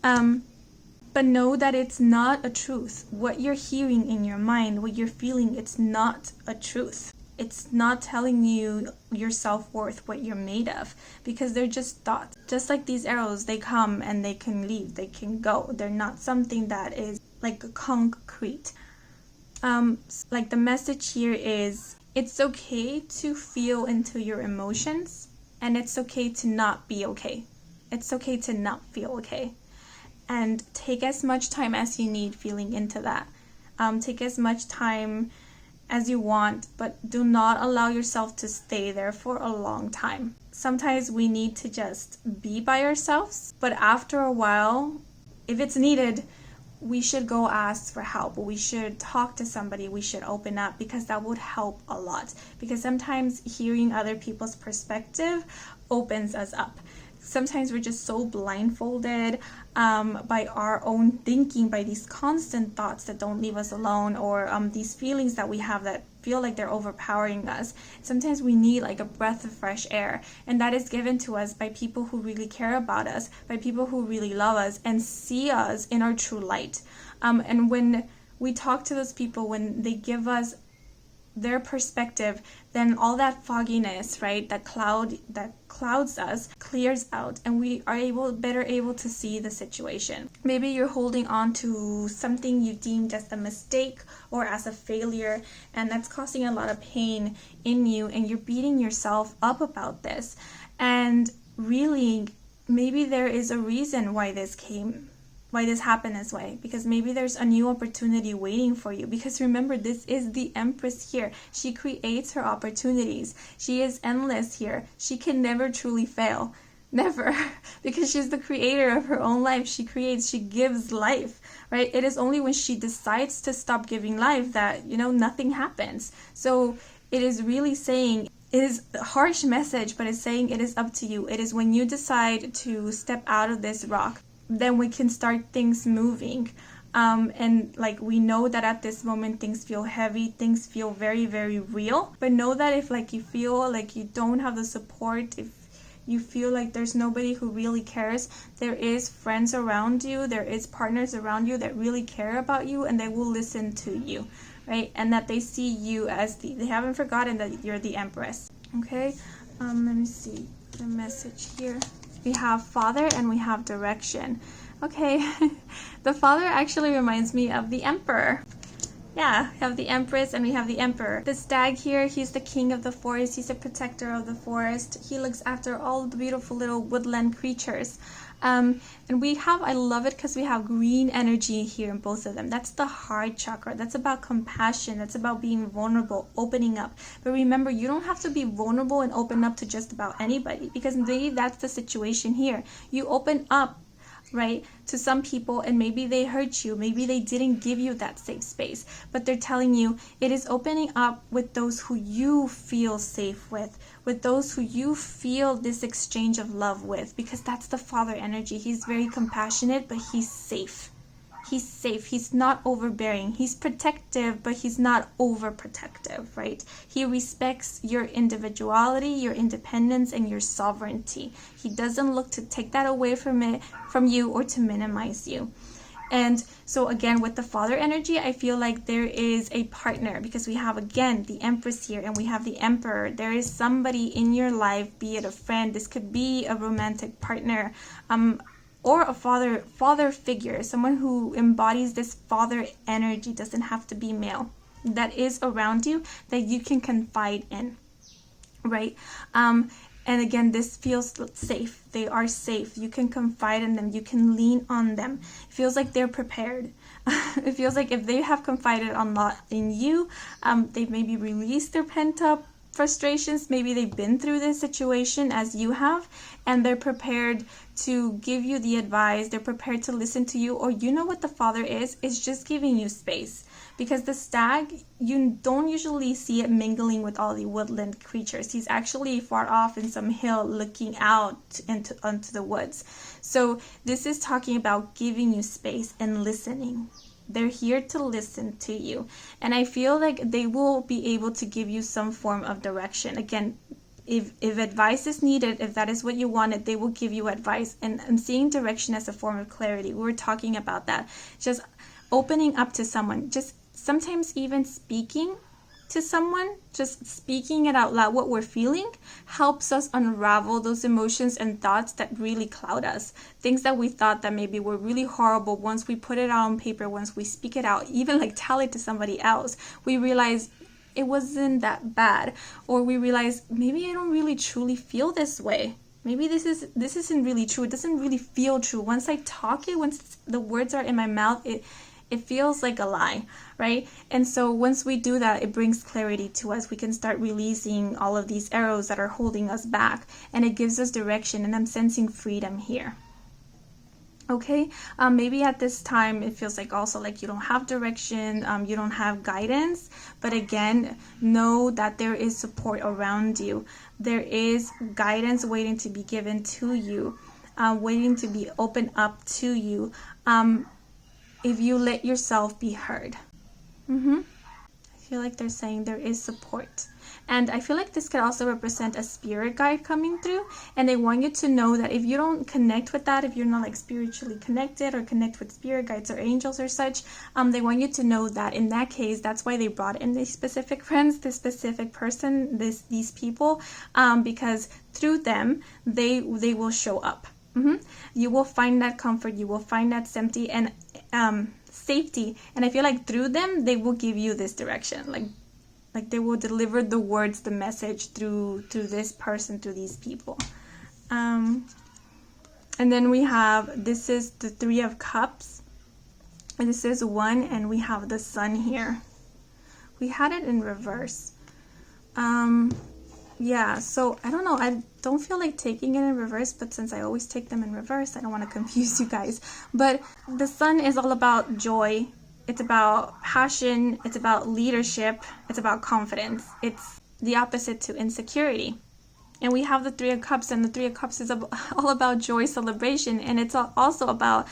But know that it's not a truth. What you're hearing in your mind, what you're feeling, it's not a truth. It's not telling you your self-worth, what you're made of, because they're just thoughts. Just like these arrows, they come and they can leave, they can go. They're not something that is like concrete. Like the message here is, it's okay to feel into your emotions, and it's okay to not be okay. It's okay to not feel okay. And take as much time as you need feeling into that. Take as much time as you want, but do not allow yourself to stay there for a long time. Sometimes we need to just be by ourselves, but after a while, if it's needed, we should go ask for help. We should talk to somebody. We should open up, because that would help a lot. Because sometimes hearing other people's perspective opens us up. Sometimes we're just so blindfolded by our own thinking, by these constant thoughts that don't leave us alone, or these feelings that we have that feel like they're overpowering us. Sometimes we need like a breath of fresh air, and that is given to us by people who really care about us, by people who really love us and see us in our true light. And when we talk to those people, when they give us their perspective, then all that fogginess, right, that clouds us, clears out, and we are better able to see the situation. Maybe you're holding on to something you deemed as a mistake or as a failure, and that's causing a lot of pain in you, and you're beating yourself up about this. And really, maybe there is a reason why this happened this way, because maybe there's a new opportunity waiting for you. Because remember, this is the Empress here. She creates her opportunities. She is endless here. She can never truly fail. Never. Because she's the creator of her own life. She creates, she gives life, right? It is only when she decides to stop giving life that, nothing happens. So it is really saying, it is a harsh message, but it's saying it is up to you. It is when you decide to step out of this rock, then we can start things moving. And we know that at this moment things feel heavy, things feel very, very real. But know that if you feel like you don't have the support, if you feel like there's nobody who really cares, there is friends around you, there is partners around you that really care about you, and they will listen to you, right? And that they see you as they haven't forgotten that you're the Empress. Okay, let me see the message here. We have Father and we have direction. Okay, the Father actually reminds me of the Emperor. Yeah, we have the Empress and we have the Emperor. The stag here, he's the king of the forest. He's a protector of the forest. He looks after all the beautiful little woodland creatures. And I love it because we have green energy here in both of them. That's the heart chakra. That's about compassion. That's about being vulnerable, opening up. But remember, you don't have to be vulnerable and open up to just about anybody, because maybe that's the situation here. You open up, right, to some people, and maybe they hurt you, maybe they didn't give you that safe space, but they're telling you it is opening up with those who you feel safe with those who you feel this exchange of love with, because that's the Father energy. He's very compassionate, but he's safe. He's safe. He's not overbearing. He's protective, but he's not overprotective, right? He respects your individuality, your independence, and your sovereignty. He doesn't look to take that away from you or to minimize you. And so again, with the Father energy, I feel like there is a partner, because we have, again, the Empress here and we have the Emperor. There is somebody in your life, be it a friend, this could be a romantic partner, or a father figure, someone who embodies this father energy, doesn't have to be male, that is around you, that you can confide in, right? And again, this feels safe. They are safe. You can confide in them. You can lean on them. It feels like they're prepared. It feels like if they have confided a lot in you, they've maybe released their pent-up frustrations. Maybe they've been through this situation as you have, and they're prepared to give you the advice. They're prepared to listen to you. Or you know what the Father is just giving you space. Because the stag, you don't usually see it mingling with all the woodland creatures. He's actually far off in some hill looking out onto the woods. So this is talking about giving you space and listening. They're here to listen to you. And I feel like they will be able to give you some form of direction. Again, if advice is needed, if that is what you wanted, they will give you advice. And I'm seeing direction as a form of clarity. We were talking about that. Just opening up to someone. Just sometimes even speaking to someone, just speaking it out loud, what we're feeling, helps us unravel those emotions and thoughts that really cloud us. Things that we thought that maybe were really horrible, once we put it out on paper, once we speak it out, even like tell it to somebody else, we realize it wasn't that bad. Or we realize, maybe I don't really truly feel this way. Maybe this isn't really true. It doesn't really feel true. Once I talk it, once the words are in my mouth, it feels like a lie, right? And so once we do that, it brings clarity to us. We can start releasing all of these arrows that are holding us back, and it gives us direction, and I'm sensing freedom here. Okay, maybe at this time it feels like also like you don't have direction, you don't have guidance, but again, know that there is support around you. There is guidance waiting to be given to you, waiting to be opened up to you. If you let yourself be heard. I feel like they're saying there is support. And I feel like this could also represent a spirit guide coming through. And they want you to know that if you don't connect with that, if you're not like spiritually connected or connect with spirit guides or angels or such, they want you to know that in that case, that's why they brought in these specific friends, this specific person, these people, because through them, they will show up. You will find that comfort, you will find that safety, and I feel like through them they will give you this direction, like they will deliver the words, the message through this person, through these people. And then we have, this is the Three of Cups, and this is 1, and we have the Sun here. We had it in reverse. Yeah, so I don't know, I don't feel like taking it in reverse, but since I always take them in reverse, I don't want to confuse you guys. But the Sun is all about joy, it's about passion, it's about leadership, it's about confidence. It's the opposite to insecurity. And we have the Three of Cups, and the Three of Cups is all about joy, celebration, and it's also about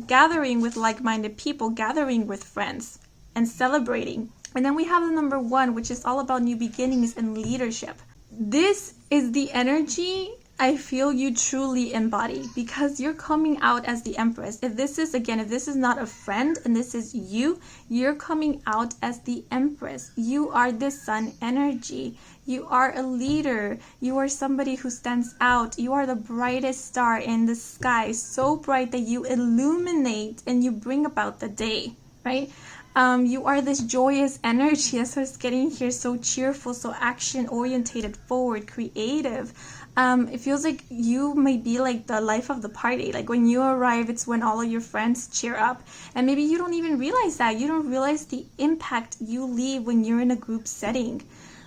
gathering with like-minded people, gathering with friends, and celebrating. And then we have the number 1, which is all about new beginnings and leadership. this is the energy I feel you truly embody, because you're coming out as the Empress. If this is not a friend and this is you, you're coming out as the Empress. You are the sun energy. You are a leader. You are somebody who stands out. You are the brightest star in the sky, so bright that you illuminate and you bring about the day, right? You are this joyous energy. That's what's getting here, so cheerful, so action orientated, forward, creative. It feels like you may be like the life of the party. Like when you arrive, it's when all of your friends cheer up. And maybe you don't even realize that. You don't realize the impact you leave when you're in a group setting.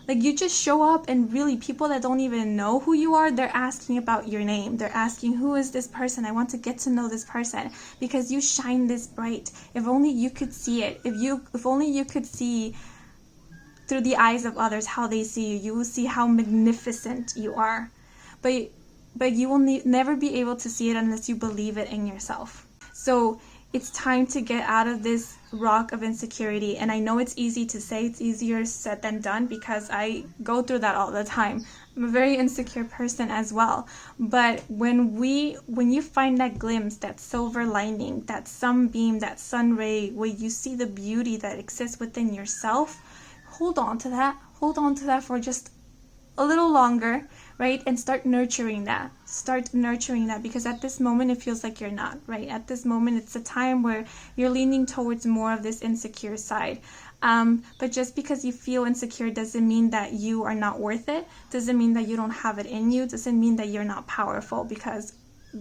Like you just show up, and really people that don't even know who you are, they're asking about your name. They're asking, who is this person? I want to get to know this person, because you shine this bright. If only you could see it. If only you could see through the eyes of others how they see you. You will see how magnificent you are. But you will never be able to see it unless you believe it in yourself. So it's time to get out of this rock of insecurity. And I know it's easy to say, it's easier said than done, because I go through that all the time. I'm a very insecure person as well. But when you find that glimpse, that silver lining, that sunbeam, that sun ray, where you see the beauty that exists within yourself, hold on to that. Hold on to that for just a little longer, right? And start nurturing that. Because at this moment it feels like you're not, right? At this moment it's a time where you're leaning towards more of this insecure side. But just because you feel insecure doesn't mean that you are not worth it. Doesn't mean that you don't have it in you. Doesn't mean that you're not powerful, because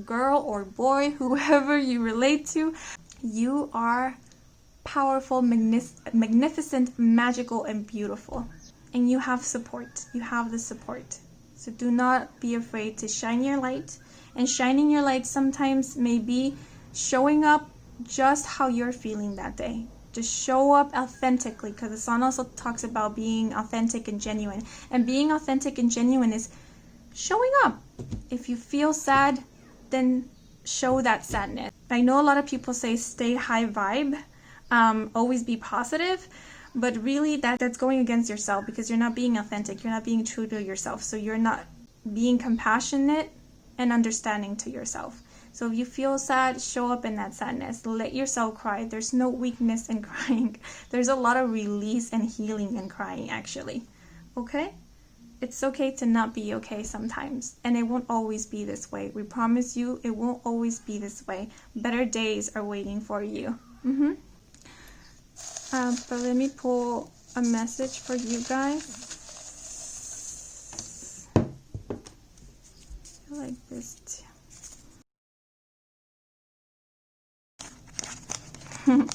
girl or boy, whoever you relate to, you are powerful, magnificent, magical, and beautiful. And you have support. You have the support. So do not be afraid to shine your light. And shining your light sometimes may be showing up just how you're feeling that day. Just show up authentically, because the sun also talks about being authentic and genuine. And being authentic and genuine is showing up. If you feel sad, then show that sadness. I know a lot of people say stay high vibe, always be positive. But really that's going against yourself, because you're not being authentic. You're not being true to yourself. So you're not being compassionate and understanding to yourself. So if you feel sad, show up in that sadness. Let yourself cry. There's no weakness in crying. There's a lot of release and healing in crying, actually. Okay? It's okay to not be okay sometimes. And it won't always be this way. We promise you it won't always be this way. Better days are waiting for you. But let me pull a message for you guys. I like this too.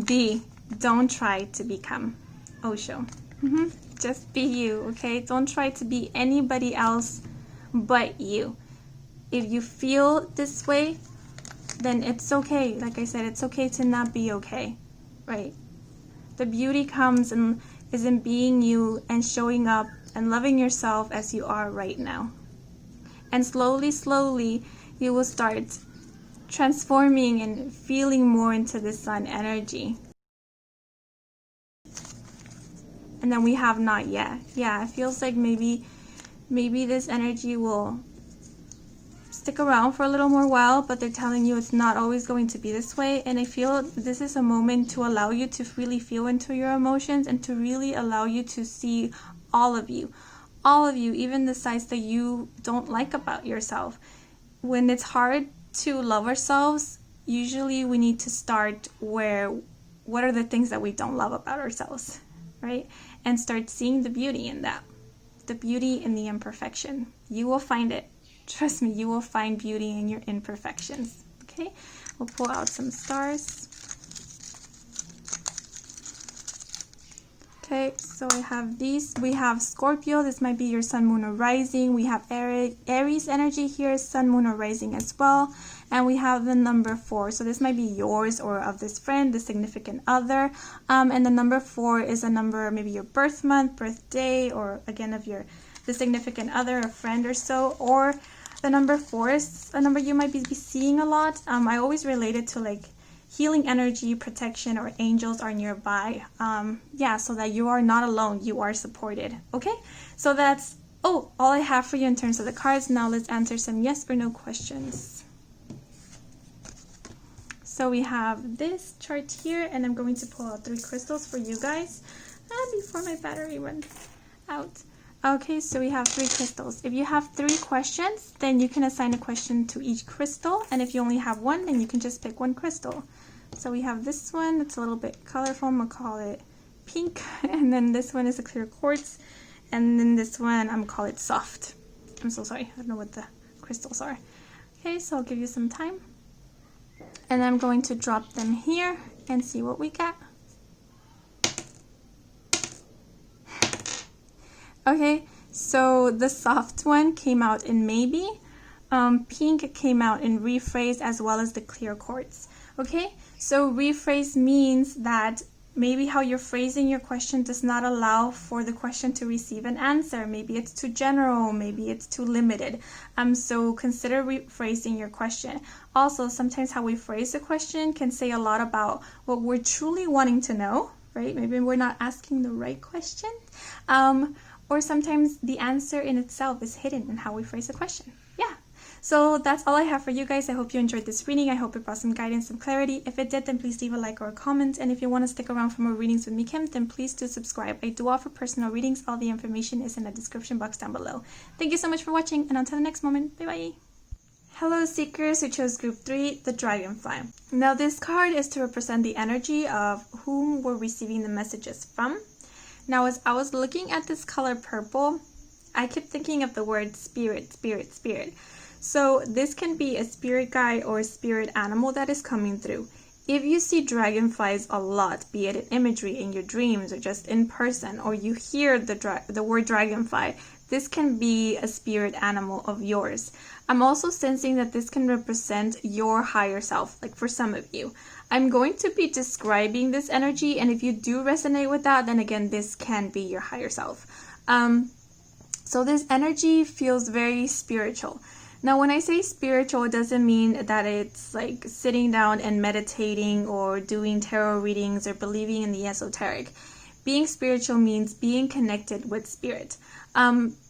Be, don't try to become. Osho. Just be you, okay? Don't try to be anybody else but you. If you feel this way, then it's okay. Like I said, it's okay to not be okay, right? The beauty comes and is in being you and showing up and loving yourself as you are right now. And slowly, slowly, you will start transforming and feeling more into the sun energy. And then we have not yet. Yeah, it feels like maybe this energy will stick around for a little more while, but they're telling you it's not always going to be this way. And I feel this is a moment to allow you to really feel into your emotions and to really allow you to see all of you, even the sides that you don't like about yourself. When it's hard to love ourselves, usually we need to start what are the things that we don't love about ourselves, right? And start seeing the beauty in that, the beauty in the imperfection. You will find it. Trust me, you will find beauty in your imperfections. Okay, we'll pull out some stars. Okay, so I have these. We have Scorpio. This might be your sun, moon, or rising. We have Aries energy here, sun, moon, or rising as well. And we have the number 4. So this might be yours or of this friend, the significant other. And the number 4 is a number, maybe your birth month, birthday, or again of the significant other, a friend or so. Or the number 4 is a number you might be seeing a lot. I always relate it to like healing energy, protection, or angels are nearby. So that you are not alone, you are supported. Okay, so that's Oh, all I have for you in terms of the cards. Now let's answer some yes or no questions. So we have this chart here, and I'm going to pull out 3 crystals for you guys before my battery runs out. Okay, so we have 3 crystals. If you have 3 questions, then you can assign a question to each crystal, and if you only have 1, then you can just pick 1 crystal. So we have this one, it's a little bit colorful, I'm gonna call it pink, and then this one is a clear quartz, and then this one, I'm gonna call it soft. I'm so sorry, I don't know what the crystals are. Okay, so I'll give you some time. And I'm going to drop them here and see what we get. Okay, so the soft one came out in maybe. Pink came out in rephrase, as well as the clear quartz. Okay, so rephrase means that maybe how you're phrasing your question does not allow for the question to receive an answer. Maybe it's too general, maybe it's too limited. So consider rephrasing your question. Also, sometimes how we phrase the question can say a lot about what we're truly wanting to know, right? Maybe we're not asking the right question. Or sometimes the answer in itself is hidden in how we phrase the question. Yeah. So that's all I have for you guys. I hope you enjoyed this reading. I hope it brought some guidance, some clarity. If it did, then please leave a like or a comment. And if you want to stick around for more readings with me, Kim, then please do subscribe. I do offer personal readings. All the information is in the description box down below. Thank you so much for watching, and until the next moment, bye-bye. Hello Seekers who chose Group 3, the Dragonfly. Now this card is to represent the energy of whom we're receiving the messages from. Now as I was looking at this color purple, I kept thinking of the word spirit, spirit, spirit. So this can be a spirit guide or a spirit animal that is coming through. If you see dragonflies a lot, be it in imagery in your dreams or just in person, or you hear the word dragonfly, this can be a spirit animal of yours. I'm also sensing that this can represent your higher self, like for some of you. I'm going to be describing this energy, and if you do resonate with that, then again, this can be your higher self. So this energy feels very spiritual. Now, when I say spiritual, it doesn't mean that it's like sitting down and meditating or doing tarot readings or believing in the esoteric. Being spiritual means being connected with spirit.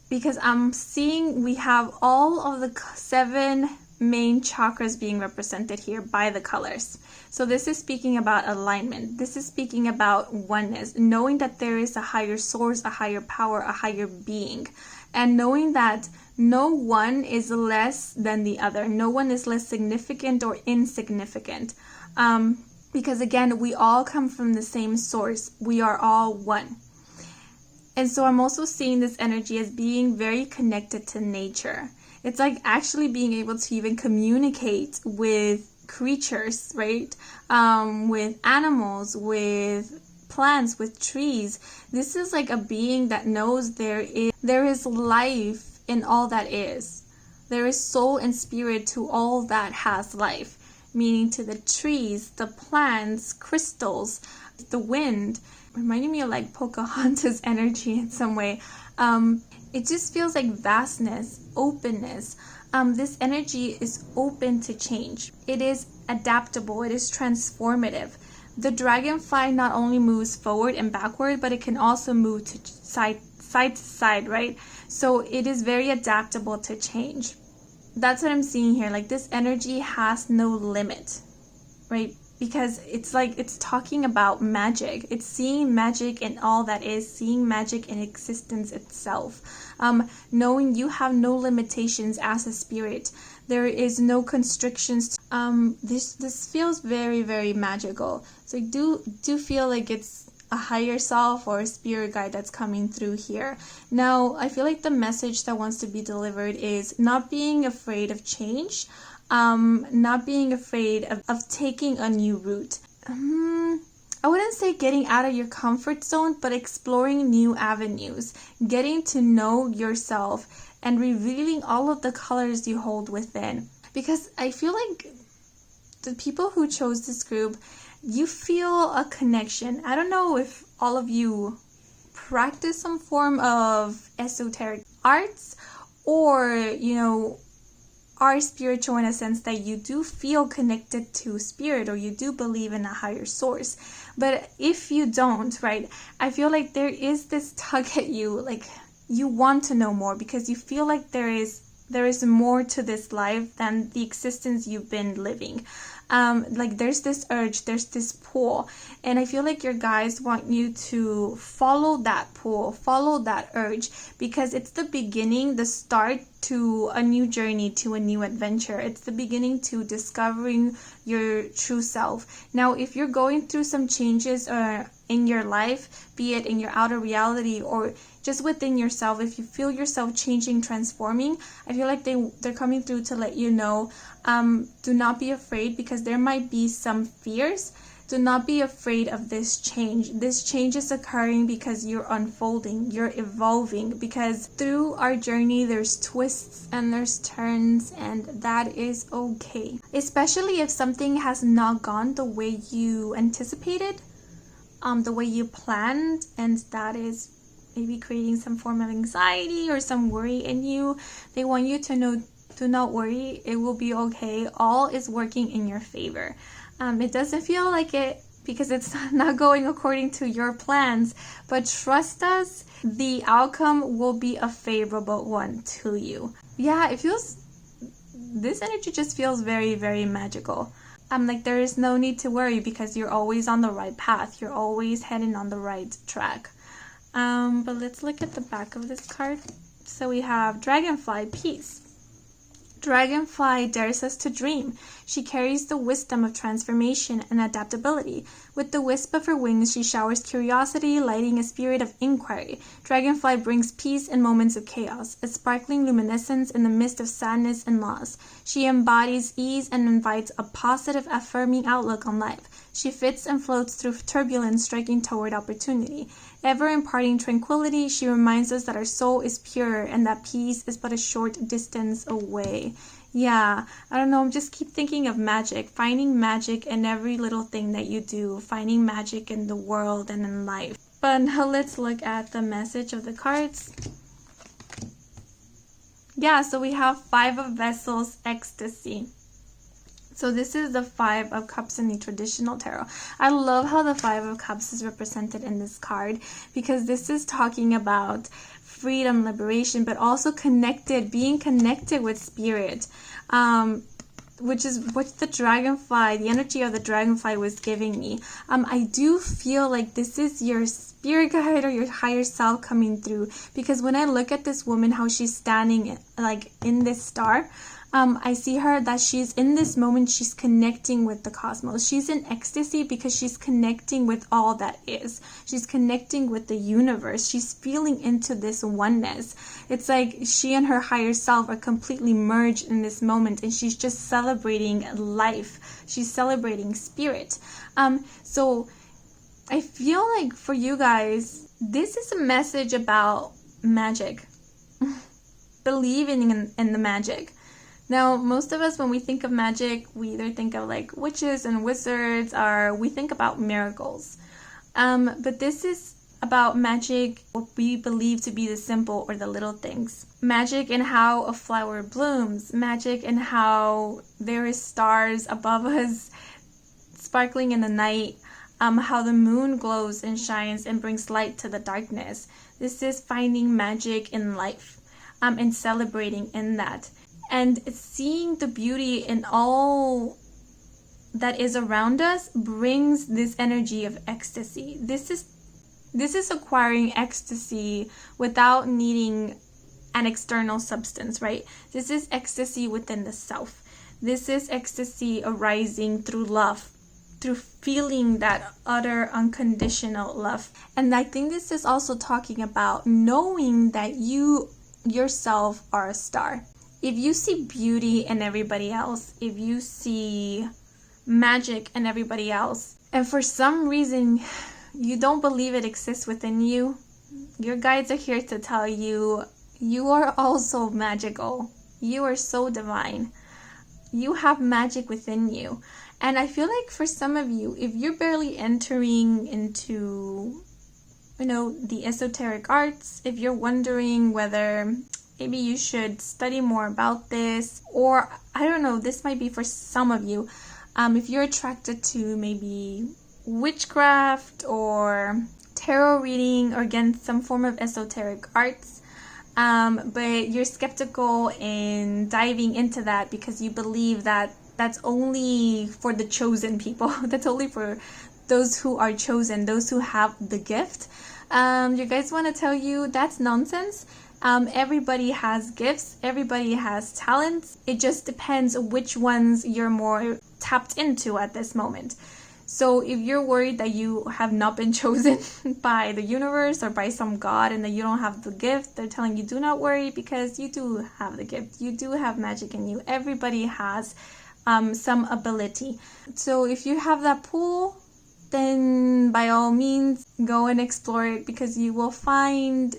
Because I'm seeing we have all of the 7 main chakras being represented here by the colors. So this is speaking about alignment. This is speaking about oneness, knowing that there is a higher source, a higher power, a higher being, and knowing that no one is less than the other. No one is less significant or insignificant. Because again, we all come from the same source. We are all one. And so I'm also seeing this energy as being very connected to nature. It's like actually being able to even communicate with creatures, right? With animals, with plants, with trees. This is like a being that knows there is life in all that is. There is soul and spirit to all that has life, meaning to the trees, the plants, crystals, the wind, reminding me of like Pocahontas energy in some way. It just feels like vastness, openness. This energy is open to change. It is adaptable. It is transformative. The dragonfly not only moves forward and backward, but it can also move to side to side, right? So it is very adaptable to change. That's what I'm seeing here. Like this energy has no limit, right? Because it's like it's talking about magic. It's seeing magic in all that is, seeing magic in existence itself. Knowing you have no limitations as a spirit. There is no constrictions. This feels very, very magical. So I do feel like it's a higher self or a spirit guide that's coming through here. Now, I feel like the message that wants to be delivered is not being afraid of change, not being afraid of taking a new route. I wouldn't say getting out of your comfort zone, but exploring new avenues, getting to know yourself, and revealing all of the colors you hold within. Because I feel like the people who chose this group, you feel a connection. I don't know if all of you practice some form of esoteric arts or, are spiritual in a sense that you do feel connected to spirit or you do believe in a higher source. But if you don't, right, I feel like there is this tug at you, like you want to know more because you feel like there is more to this life than the existence you've been living. Like there's this urge, there's this pull, and I feel like your guys want you to follow that pull, follow that urge, because it's the beginning, the start to a new journey, to a new adventure. It's the beginning to discovering your true self. Now, if you're going through some changes in your life, be it in your outer reality or just within yourself, if you feel yourself changing, transforming, I feel like they're coming through to let you know, do not be afraid, because there might be some fears. Do not be afraid of this change. This change is occurring because you're unfolding, you're evolving, because through our journey there's twists and there's turns, and that is okay. Especially if something has not gone the way you anticipated, the way you planned, and that is maybe creating some form of anxiety or some worry in you. They want you to know, do not worry, it will be okay. All is working in your favor. It doesn't feel like it because it's not going according to your plans, but trust us, the outcome will be a favorable one to you. Yeah, this energy just feels very, very magical. Like there is no need to worry because you're always on the right path. You're always heading on the right track. But let's look at the back of this card. So we have Dragonfly, peace. Dragonfly dares us to dream. She carries the wisdom of transformation and adaptability. With the wisp of her wings, she showers curiosity, lighting a spirit of inquiry. Dragonfly brings peace in moments of chaos, a sparkling luminescence in the midst of sadness and loss. She embodies ease and invites a positive, affirming outlook on life. She fits and floats through turbulence, striking toward opportunity. Ever imparting tranquility, she reminds us that our soul is pure and that peace is but a short distance away. Yeah, I don't know, I just keep thinking of magic, finding magic in every little thing that you do, finding magic in the world and in life. But now let's look at the message of the cards. Yeah, so we have Five of Vessels, ecstasy. So this is the Five of Cups in the traditional tarot. I love how the Five of Cups is represented in this card because this is talking about freedom, liberation, but also being connected with spirit, which is what the energy of the dragonfly was giving me. I do feel like this is your spirit guide or your higher self coming through, because when I look at this woman, how she's standing like in this star, I see her that she's in this moment, she's connecting with the cosmos. She's in ecstasy because she's connecting with all that is. She's connecting with the universe. She's feeling into this oneness. It's like she and her higher self are completely merged in this moment, and she's just celebrating life. She's celebrating spirit. So I feel like for you guys, this is a message about magic. Believing in the magic. Now, most of us, when we think of magic, we either think of like witches and wizards, or we think about miracles. But this is about magic, what we believe to be the simple or the little things. Magic in how a flower blooms. Magic in how there is stars above us sparkling in the night. How the moon glows and shines and brings light to the darkness. This is finding magic in life, and celebrating in that. And seeing the beauty in all that is around us brings this energy of ecstasy. This is acquiring ecstasy without needing an external substance, right? This is ecstasy within the self. This is ecstasy arising through love, through feeling that utter unconditional love. And I think this is also talking about knowing that you yourself are a star. If you see beauty in everybody else, if you see magic in everybody else, and for some reason you don't believe it exists within you, your guides are here to tell you, you are also magical. You are so divine. You have magic within you. And I feel like for some of you, if you're barely entering into, the esoteric arts, if you're wondering whether maybe you should study more about this, or I don't know, this might be for some of you. If you're attracted to maybe witchcraft or tarot reading, or again, some form of esoteric arts, but you're skeptical in diving into that because you believe that that's only for the chosen people. That's only for those who are chosen, those who have the gift. You guys want to tell you that's nonsense. Everybody has gifts, everybody has talents. It just depends which ones you're more tapped into at this moment. So if you're worried that you have not been chosen by the universe or by some god and that you don't have the gift, they're telling you do not worry, because you do have the gift. You do have magic in you. Everybody has some ability. So if you have that pool, then by all means go and explore it, because you will find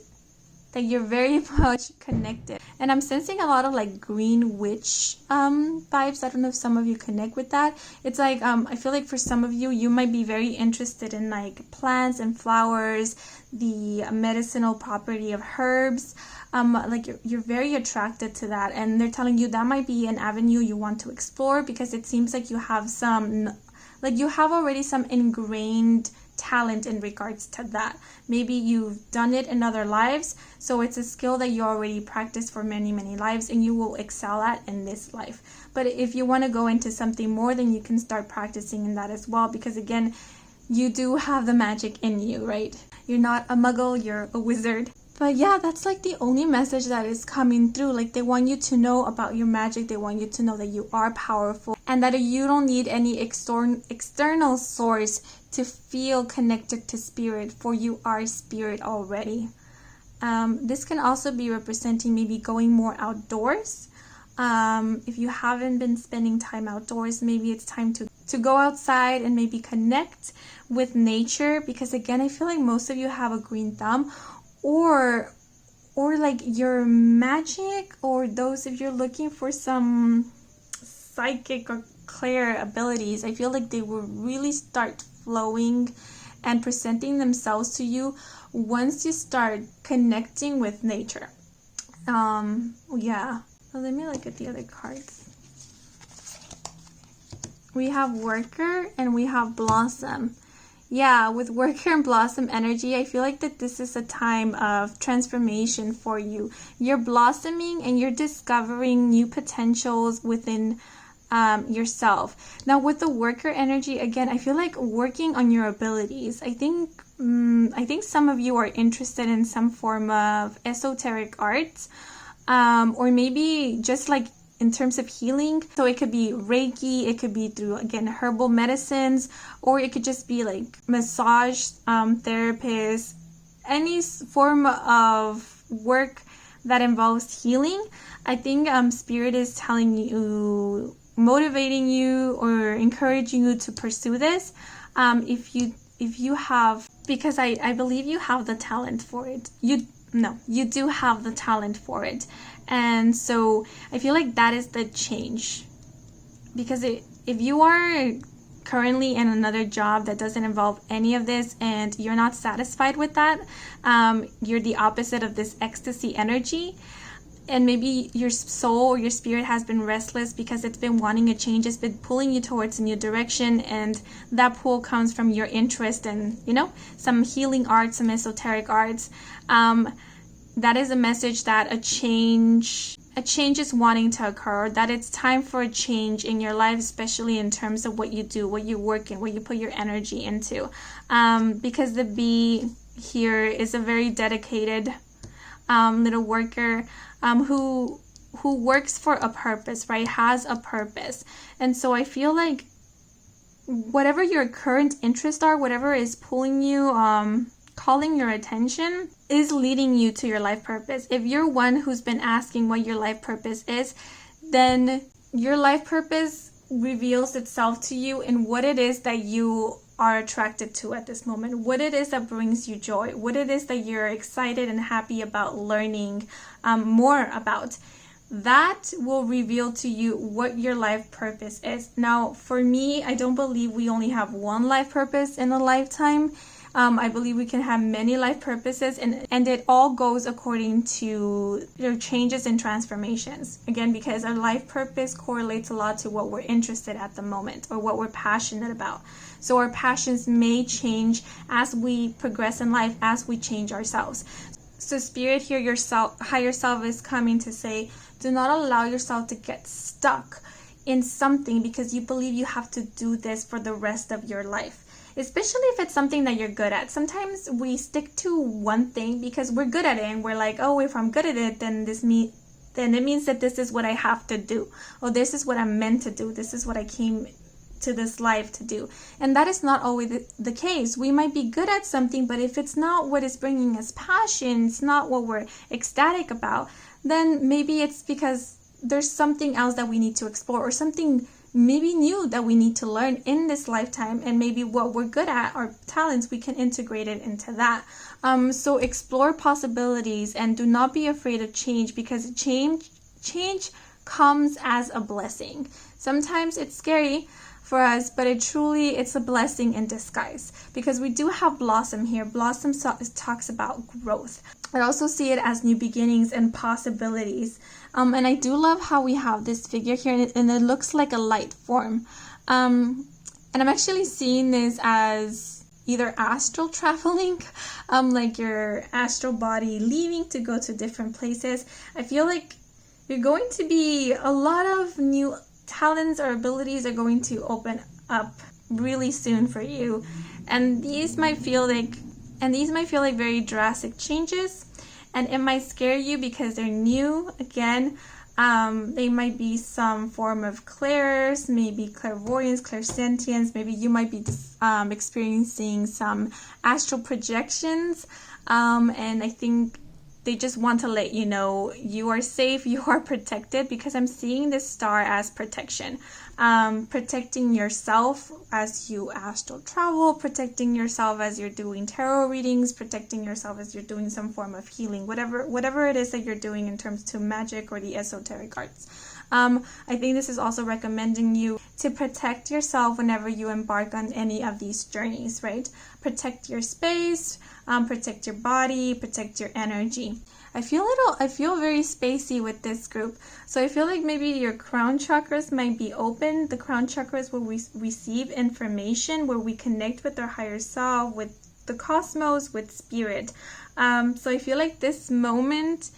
that you're very much connected. And I'm sensing a lot of like green witch vibes. I don't know if some of you connect with that. It's like I feel like for some of you, you might be very interested in like plants and flowers, the medicinal property of herbs. Like you're very attracted to that, and they're telling you that might be an avenue you want to explore, because it seems like you have already some ingrained talent in regards to that. Maybe you've done it in other lives, so it's a skill that you already practiced for many lives and you will excel at in this life. But if you want to go into something more, then you can start practicing in that as well, because again, you do have the magic in you, right? You're not a muggle, you're a wizard. But yeah, that's like the only message that is coming through. Like they want you to know about your magic. They want you to know that you are powerful and that you don't need any external source to feel connected to spirit, for you are spirit already. This can also be representing maybe going more outdoors. If you haven't been spending time outdoors, maybe it's time to go outside and maybe connect with nature, because again, I feel like most of you have a green thumb, or like your magic, or those, if you're looking for some psychic or clair abilities, I feel like they will really start flowing and presenting themselves to you once you start connecting with nature. Yeah. Well, let me look at the other cards. We have Worker and we have Blossom. Yeah, with Worker and Blossom energy, I feel like that this is a time of transformation for you. You're blossoming and you're discovering new potentials within yourself. Now with the Worker energy, again, I feel like working on your abilities. I think some of you are interested in some form of esoteric arts, or maybe just like in terms of healing. So it could be Reiki, it could be through, again, herbal medicines, or it could just be like massage therapists, any form of work that involves healing. I think Spirit is telling you, motivating you or encouraging you to pursue this. If you have, because I believe you have the talent for it. You do have the talent for it. And so I feel like that is the change, because if you are currently in another job that doesn't involve any of this and you're not satisfied with that, you're the opposite of this ecstasy energy, and maybe your soul or your spirit has been restless because it's been wanting a change, it's been pulling you towards a new direction, and that pull comes from your interest in, some healing arts, some esoteric arts. That is a message that a change is wanting to occur, that it's time for a change in your life, especially in terms of what you do, what you work in, what you put your energy into. Because the bee here is a very dedicated little worker who works for a purpose, right? Has a purpose. And so I feel like whatever your current interests are, whatever is pulling you, calling your attention, is leading you to your life purpose. If you're one who's been asking what your life purpose is, then your life purpose reveals itself to you in what it is that you are attracted to at this moment, what it is that brings you joy, what it is that you're excited and happy about learning more about. That will reveal to you what your life purpose is. Now, for me, I don't believe we only have one life purpose in a lifetime. I believe we can have many life purposes, and it all goes according to your changes and transformations. Again, because our life purpose correlates a lot to what we're interested at the moment or what we're passionate about. So our passions may change as we progress in life, as we change ourselves. So Spirit here, your higher self is coming to say, do not allow yourself to get stuck in something because you believe you have to do this for the rest of your life. Especially if it's something that you're good at. Sometimes we stick to one thing because we're good at it and we're like, oh, if I'm good at it, then it means that this is what I have to do. Or this is what I'm meant to do. This is what I came to this life to do. And that is not always the case. We might be good at something, but if it's not what is bringing us passion, it's not what we're ecstatic about, then maybe it's because there's something else that we need to explore or something maybe new that we need to learn in this lifetime, and maybe what we're good at, our talents, we can integrate it into that. So explore possibilities and do not be afraid of change, because change comes as a blessing. Sometimes it's scary for us, but it's a blessing in disguise, because we do have Blossom here. Blossom talks about growth. I also see it as new beginnings and possibilities. And I do love how we have this figure here, and it looks like a light form. And I'm actually seeing this as either astral traveling, like your astral body leaving to go to different places. I feel like you're going to be, a lot of new talents or abilities are going to open up really soon for you. And these might feel like very drastic changes. And it might scare you because they're new. Again, they might be some form of clairs, maybe clairvoyance, clairsentience. Maybe you might be experiencing some astral projections. And I think they just want to let you know you are safe, you are protected, because I'm seeing this star as protection. Protecting yourself as you astral travel, protecting yourself as you're doing tarot readings, protecting yourself as you're doing some form of healing, whatever it is that you're doing in terms to magic or the esoteric arts. I think this is also recommending you to protect yourself whenever you embark on any of these journeys, right? Protect your space, protect your body, protect your energy. I feel very spacey with this group. So I feel like maybe your crown chakras might be open. The crown chakras where we receive information, where we connect with our higher self, with the cosmos, with spirit. So I feel like this moment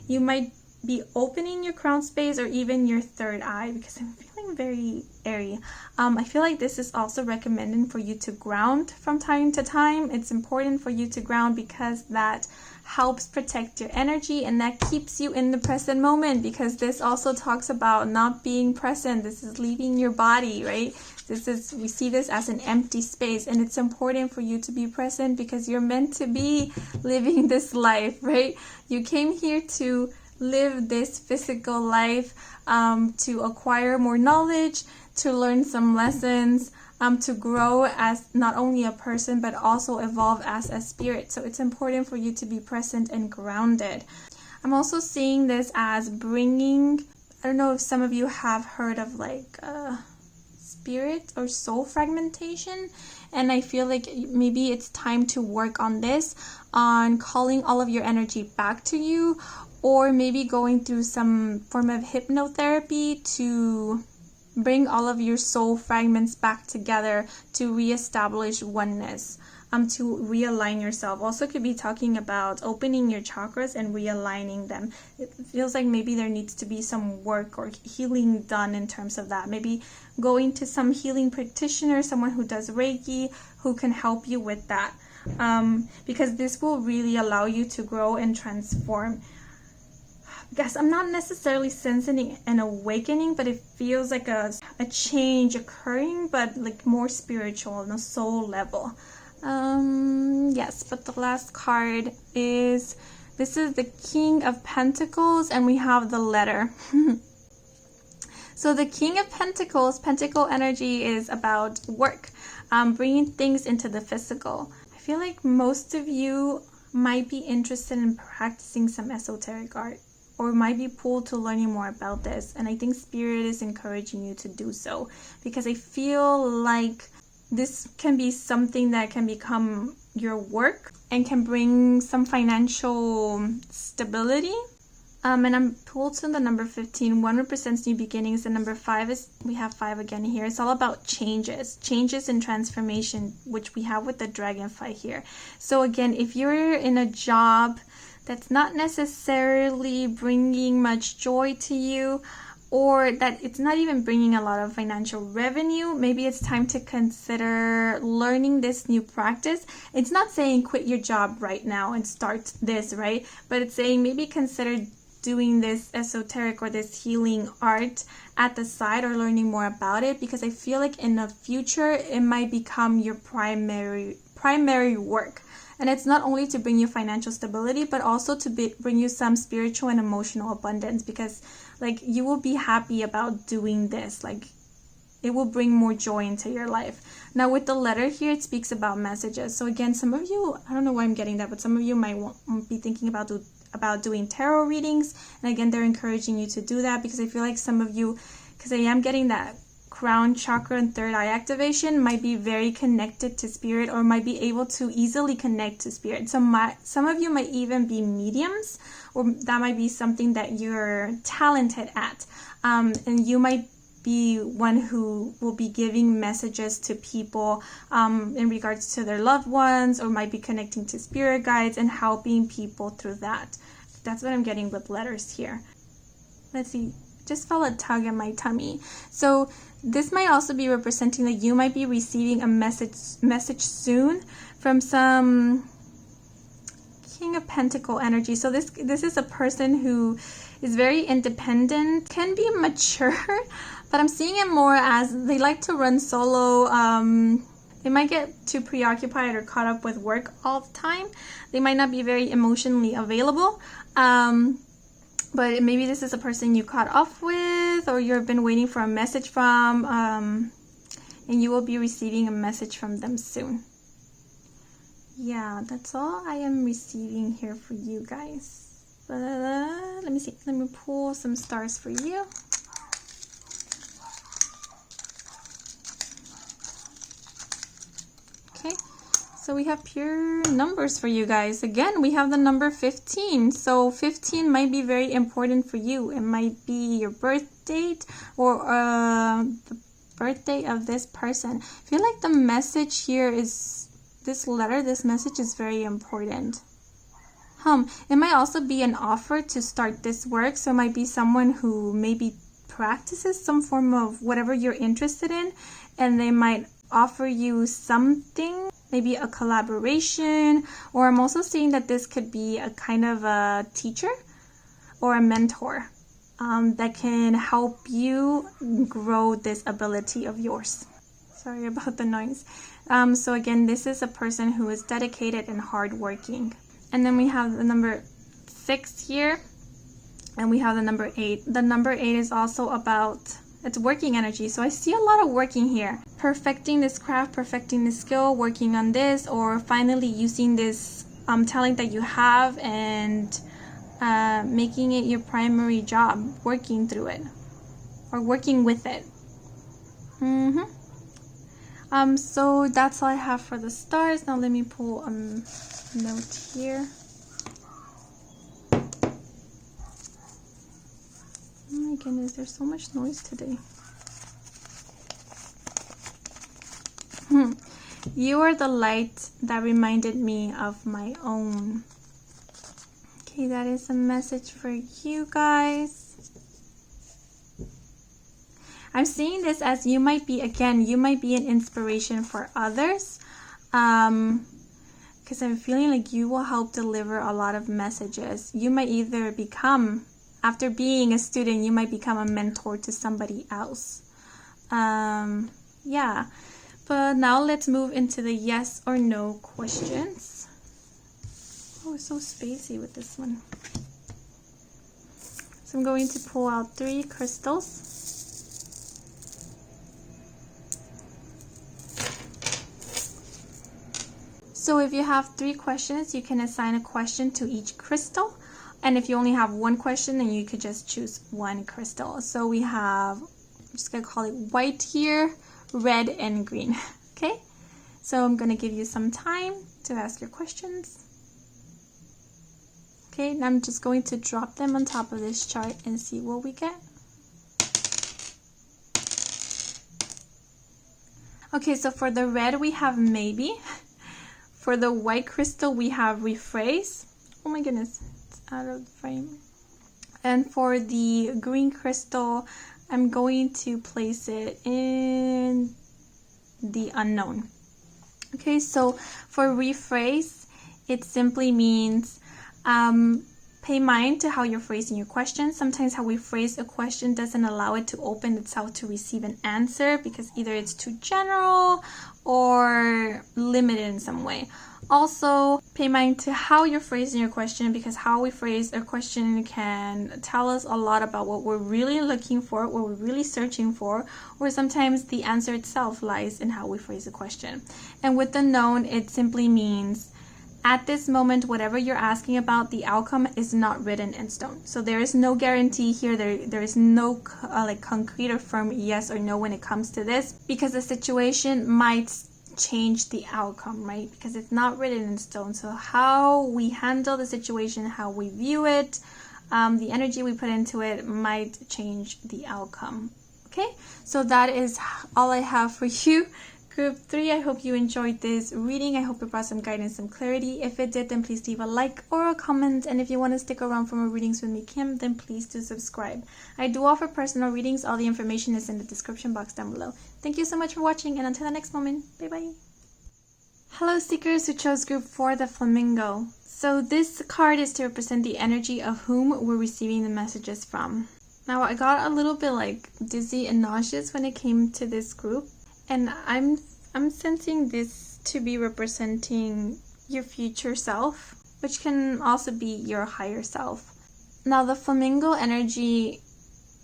you might be opening your crown space or even your third eye, because I'm feeling very airy. I feel like this is also recommending for you to ground from time to time. It's important for you to ground because that helps protect your energy and that keeps you in the present moment, because this also talks about not being present. This is leaving your body, right? We see this as an empty space, and it's important for you to be present because you're meant to be living this life, right? You came here to live this physical life, to acquire more knowledge, to learn some lessons, to grow as not only a person but also evolve as a spirit. So it's important for you to be present and grounded. I'm also seeing this as bringing, I don't know if some of you have heard of like spirit or soul fragmentation, and I feel like maybe it's time to work on this, on calling all of your energy back to you, or maybe going through some form of hypnotherapy to bring all of your soul fragments back together to reestablish oneness, to realign yourself. Also could be talking about opening your chakras and realigning them. It feels like maybe there needs to be some work or healing done in terms of that. Maybe going to some healing practitioner, someone who does Reiki, who can help you with that. Because this will really allow you to grow and transform. Guess I'm not necessarily sensing an awakening, but it feels like a change occurring, but like more spiritual on a soul level. Yes, but the last card is, this is the King of Pentacles, and we have the letter. So the King of Pentacles, Pentacle energy is about work, bringing things into the physical. I feel like most of you might be interested in practicing some esoteric art, or might be pulled to learning more about this. And I think Spirit is encouraging you to do so, because I feel like this can be something that can become your work and can bring some financial stability. And I'm pulled to the number 15. 1 represents new beginnings. The number 5 is, we have 5 again here. It's all about changes and transformation, which we have with the dragonfly here. So again, if you're in a job that's not necessarily bringing much joy to you, or that it's not even bringing a lot of financial revenue, maybe it's time to consider learning this new practice. It's not saying quit your job right now and start this, right? But it's saying maybe consider doing this esoteric or this healing art at the side, or learning more about it, because I feel like in the future it might become your primary work. And it's not only to bring you financial stability, but also to bring you some spiritual and emotional abundance, because like you will be happy about doing this. Like it will bring more joy into your life. Now with the letter here, it speaks about messages. So again, some of you, I don't know why I'm getting that, but some of you might be thinking about doing tarot readings. And again, they're encouraging you to do that, because I feel like some of you, because I am getting that crown chakra and third eye activation, might be very connected to spirit, or might be able to easily connect to spirit. So some of you might even be mediums, or that might be something that you're talented at, and you might be one who will be giving messages to people in regards to their loved ones, or might be connecting to spirit guides and helping people through that. That's what I'm getting with letters here. Let's see, just felt a tug in my tummy. So this might also be representing that you might be receiving a message soon from some King of Pentacle energy. So this is a person who is very independent, can be mature, but I'm seeing it more as they like to run solo. They might get too preoccupied or caught up with work all the time. They might not be very emotionally available. But maybe this is a person you caught off with, or you've been waiting for a message from, and you will be receiving a message from them soon. Yeah, that's all I am receiving here for you guys. Let me see. Let me pull some stars for you. Okay. So we have pure numbers for you guys. Again, we have the number 15. So 15 might be very important for you. It might be your birth date, or the birthday of this person. I feel like the message here is, this letter, this message is very important. It might also be an offer to start this work. So it might be someone who maybe practices some form of whatever you're interested in, and they might offer you something, maybe a collaboration, or I'm also seeing that this could be a kind of a teacher or a mentor that can help you grow this ability of yours. Sorry about the noise. So again, this is a person who is dedicated and hardworking. And then we have the number 6 here, and we have the number 8. The number 8 is also about, it's working energy. So I see a lot of working here. Perfecting this craft, perfecting this skill, working on this, or finally using this talent that you have and making it your primary job, working through it or working with it. So that's all I have for the stars. Now let me pull a note here. Oh my goodness, there's so much noise today. You are the light that reminded me of my own. Okay, that is a message for you guys. I'm seeing this as you might be, again, you might be an inspiration for others. Because I'm feeling like you will help deliver a lot of messages. You might either become, after being a student, you might become a mentor to somebody else. Yeah. But now let's move into the yes or no questions. Oh, it's so spacey with this one. So I'm going to pull out 3 crystals. So if you have 3 questions, you can assign a question to each crystal. And if you only have 1 question, then you could just choose 1 crystal. So we have, I'm just going to call it white here, red, and green. Okay? So I'm going to give you some time to ask your questions. Okay, and I'm just going to drop them on top of this chart and see what we get. Okay, so for the red, we have maybe. For the white crystal, we have rephrase, Oh my goodness, it's out of the frame. And for the green crystal, I'm going to place it in the unknown. Okay, so for rephrase, it simply means pay mind to how you're phrasing your question. Sometimes how we phrase a question doesn't allow it to open itself to receive an answer because either it's too general or limited in some way. Also, pay mind to how you're phrasing your question because how we phrase a question can tell us a lot about what we're really looking for, what we're really searching for, or sometimes the answer itself lies in how we phrase a question. And with the known, it simply means at this moment, whatever you're asking about, the outcome is not written in stone. So there is no guarantee here. There is no concrete or firm yes or no when it comes to this because the situation might change the outcome, right? Because it's not written in stone. So how we handle the situation, how we view it, the energy we put into it might change the outcome. Okay, so that is all I have for you. Group 3, I hope you enjoyed this reading. I hope it brought some guidance, some clarity. If it did, then please leave a like or a comment. And if you want to stick around for more readings with me, Kim, then please do subscribe. I do offer personal readings. All the information is in the description box down below. Thank you so much for watching, and until the next moment, bye-bye. Hello, seekers who chose Group 4, the Flamingo. So this card is to represent the energy of whom we're receiving the messages from. Now, I got a little bit dizzy and nauseous when it came to this group. And I'm sensing this to be representing your future self, which can also be your higher self. Now the flamingo energy,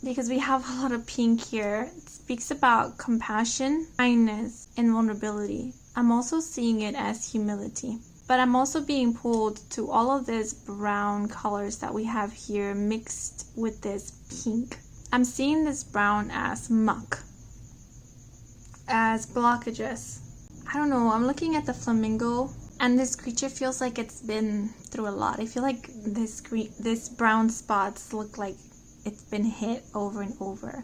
because we have a lot of pink here, it speaks about compassion, kindness, and vulnerability. I'm also seeing it as humility. But I'm also being pulled to all of these brown colors that we have here mixed with this pink. I'm seeing this brown as muck, as blockages. I don't know, I'm looking at the flamingo and this creature feels like it's been through a lot. I feel like this brown spots look like it's been hit over and over.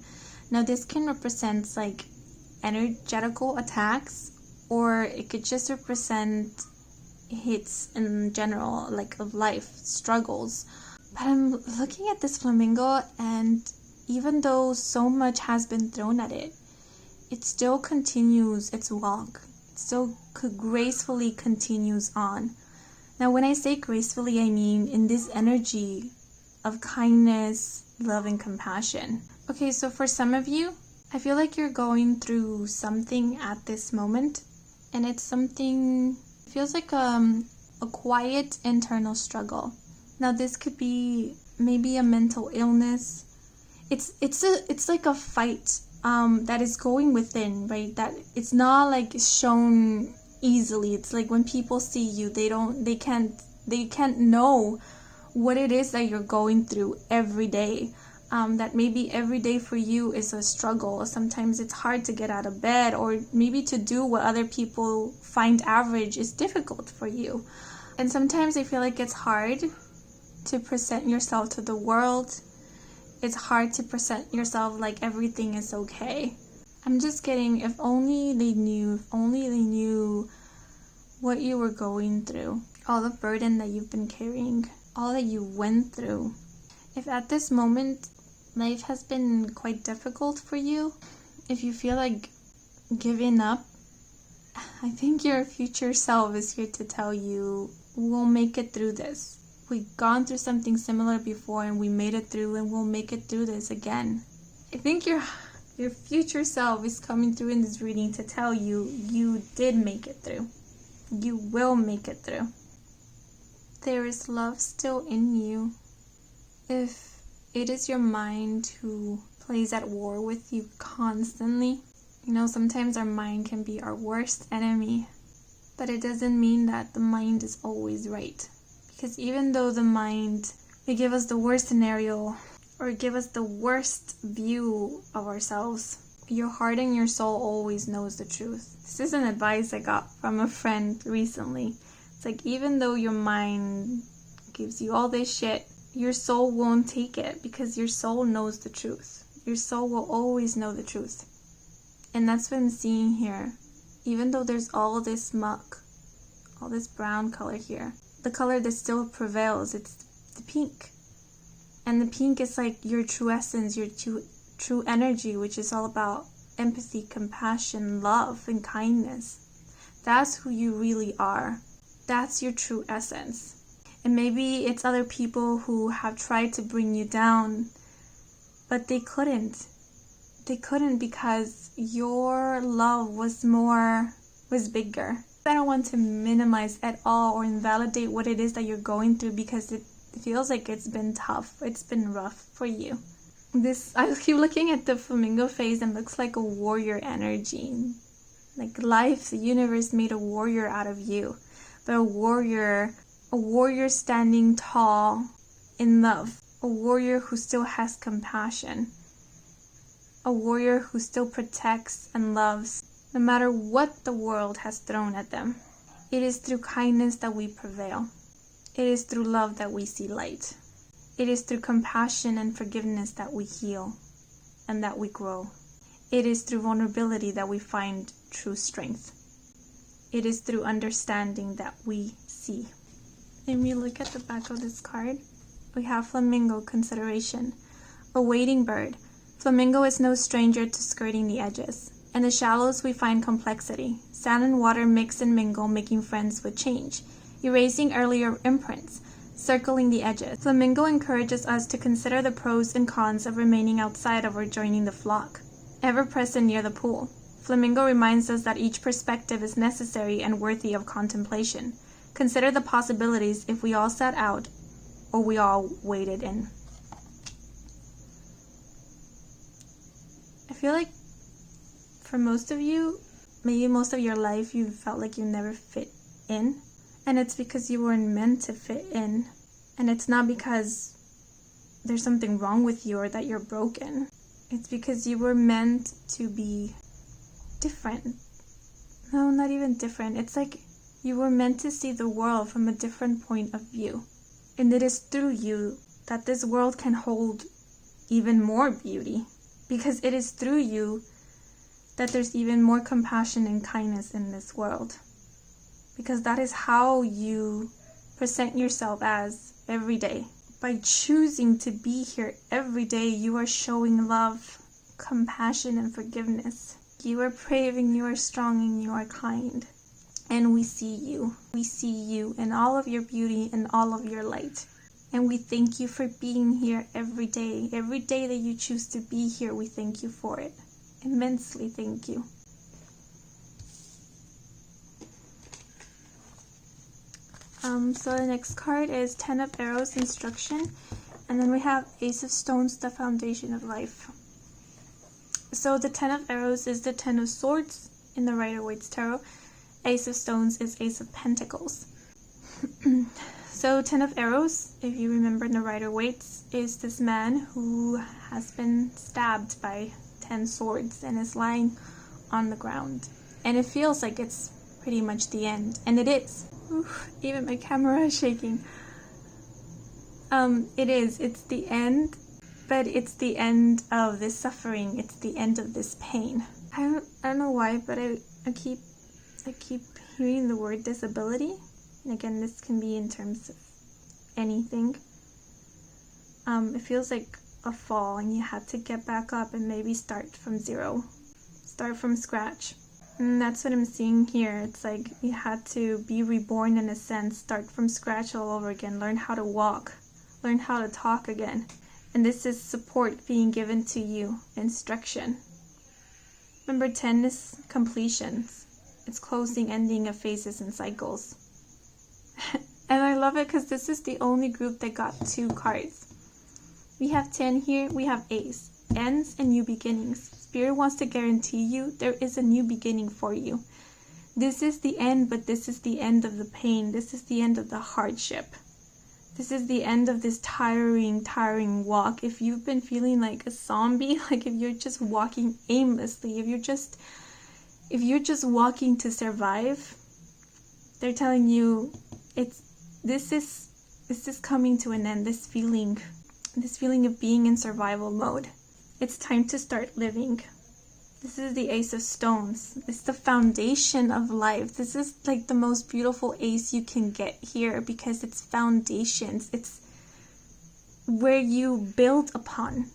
Now this can represent energetical attacks, or it could just represent hits in general, of life struggles. But I'm looking at this flamingo, and even though so much has been thrown at it, it still continues its walk. It still gracefully continues on. Now, when I say gracefully, I mean in this energy of kindness, love, and compassion. Okay, so for some of you, I feel like you're going through something at this moment, and it's something, it feels like a quiet internal struggle. Now, this could be maybe a mental illness. It's like a fight that is going within, right? That it's not shown easily. It's like when people see you, they can't know what it is that you're going through every day. That maybe every day for you is a struggle. Sometimes it's hard to get out of bed, or maybe to do what other people find average is difficult for you. And sometimes I feel like it's hard to present yourself to the world. It's hard to present yourself like everything is okay. I'm just kidding. If only they knew what you were going through, all the burden that you've been carrying, all that you went through. If at this moment life has been quite difficult for you, if you feel like giving up, I think your future self is here to tell you, we'll make it through this. We've gone through something similar before and we made it through, and we'll make it through this again. I think your future self is coming through in this reading to tell you, you did make it through. You will make it through. There is love still in you. If it is your mind who plays at war with you constantly, sometimes our mind can be our worst enemy, but it doesn't mean that the mind is always right. Because even though the mind may give us the worst scenario or give us the worst view of ourselves, your heart and your soul always knows the truth. This is an advice I got from a friend recently. It's like, even though your mind gives you all this shit, your soul won't take it, because your soul knows the truth. Your soul will always know the truth. And that's what I'm seeing here. Even though there's all this muck, all this brown color here, the color that still prevails. It's the pink. And the pink is like your true essence, your true energy, which is all about empathy, compassion, love, and kindness. That's who you really are. That's your true essence. And maybe it's other people who have tried to bring you down, but they couldn't. They couldn't because your love was bigger. I don't want to minimize at all or invalidate what it is that you're going through, because it feels like it's been tough. It's been rough for you. I keep looking at the flamingo face and it looks like a warrior energy. Like life, the universe made a warrior out of you. But a warrior standing tall in love. A warrior who still has compassion. A warrior who still protects and loves, no matter what the world has thrown at them. It is through kindness that we prevail. It is through love that we see light. It is through compassion and forgiveness that we heal and that we grow. It is through vulnerability that we find true strength. It is through understanding that we see. When we look at the back of this card, we have flamingo consideration, a wading bird. Flamingo is no stranger to skirting the edges. In the shallows we find complexity. Sand and water mix and mingle, making friends with change, erasing earlier imprints, circling the edges. Flamingo encourages us to consider the pros and cons of remaining outside of or joining the flock. Ever present near the pool, Flamingo reminds us that each perspective is necessary and worthy of contemplation. Consider the possibilities if we all sat out or we all waded in. I feel like for most of you, maybe most of your life, you felt like you never fit in. And it's because you weren't meant to fit in. And it's not because there's something wrong with you or that you're broken. It's because you were meant to be different. No, not even different. It's like you were meant to see the world from a different point of view. And it is through you that this world can hold even more beauty. Because it is through you that there's even more compassion and kindness in this world. Because that is how you present yourself as every day. By choosing to be here every day, you are showing love, compassion, and forgiveness. You are brave and you are strong and you are kind. And we see you. We see you in all of your beauty and all of your light. And we thank you for being here every day. Every day that you choose to be here, we thank you for it. Immensely thank you. So the next card is 10 of Arrows, Instruction. And then we have Ace of Stones, the Foundation of Life. So the 10 of Arrows is the 10 of Swords in the Rider-Waite's Tarot. Ace of Stones is Ace of Pentacles. So 10 of Arrows, if you remember in the Rider-Waite's, is this man who has been stabbed by 10 swords and is lying on the ground. And it feels like it's pretty much the end. And it is. Oof, even my camera is shaking. It is. It's the end. But it's the end of this suffering. It's the end of this pain. I don't know why, but I keep hearing the word disability. And again, this can be in terms of anything. It feels like a fall and you had to get back up and maybe start from zero. Start from scratch. And that's what I'm seeing here. It's like you had to be reborn in a sense, start from scratch all over again, learn how to walk, learn how to talk again. And this is support being given to you, instruction. Number 10 is completions. It's closing, ending of phases and cycles. And I love it because this is the only group that got 2 cards. We have 10 here, we have Ace. Ends and new beginnings. Spirit wants to guarantee you there is a new beginning for you. This is the end, but this is the end of the pain. This is the end of the hardship. This is the end of this tiring walk. If you've been feeling like a zombie, like if you're just walking aimlessly, if you're just walking to survive, they're telling you this is coming to an end, this feeling of being in survival mode. It's time to start living. This is the Ace of Stones. It's the foundation of life. This is like the most beautiful ace you can get here because it's foundations. It's where you build upon.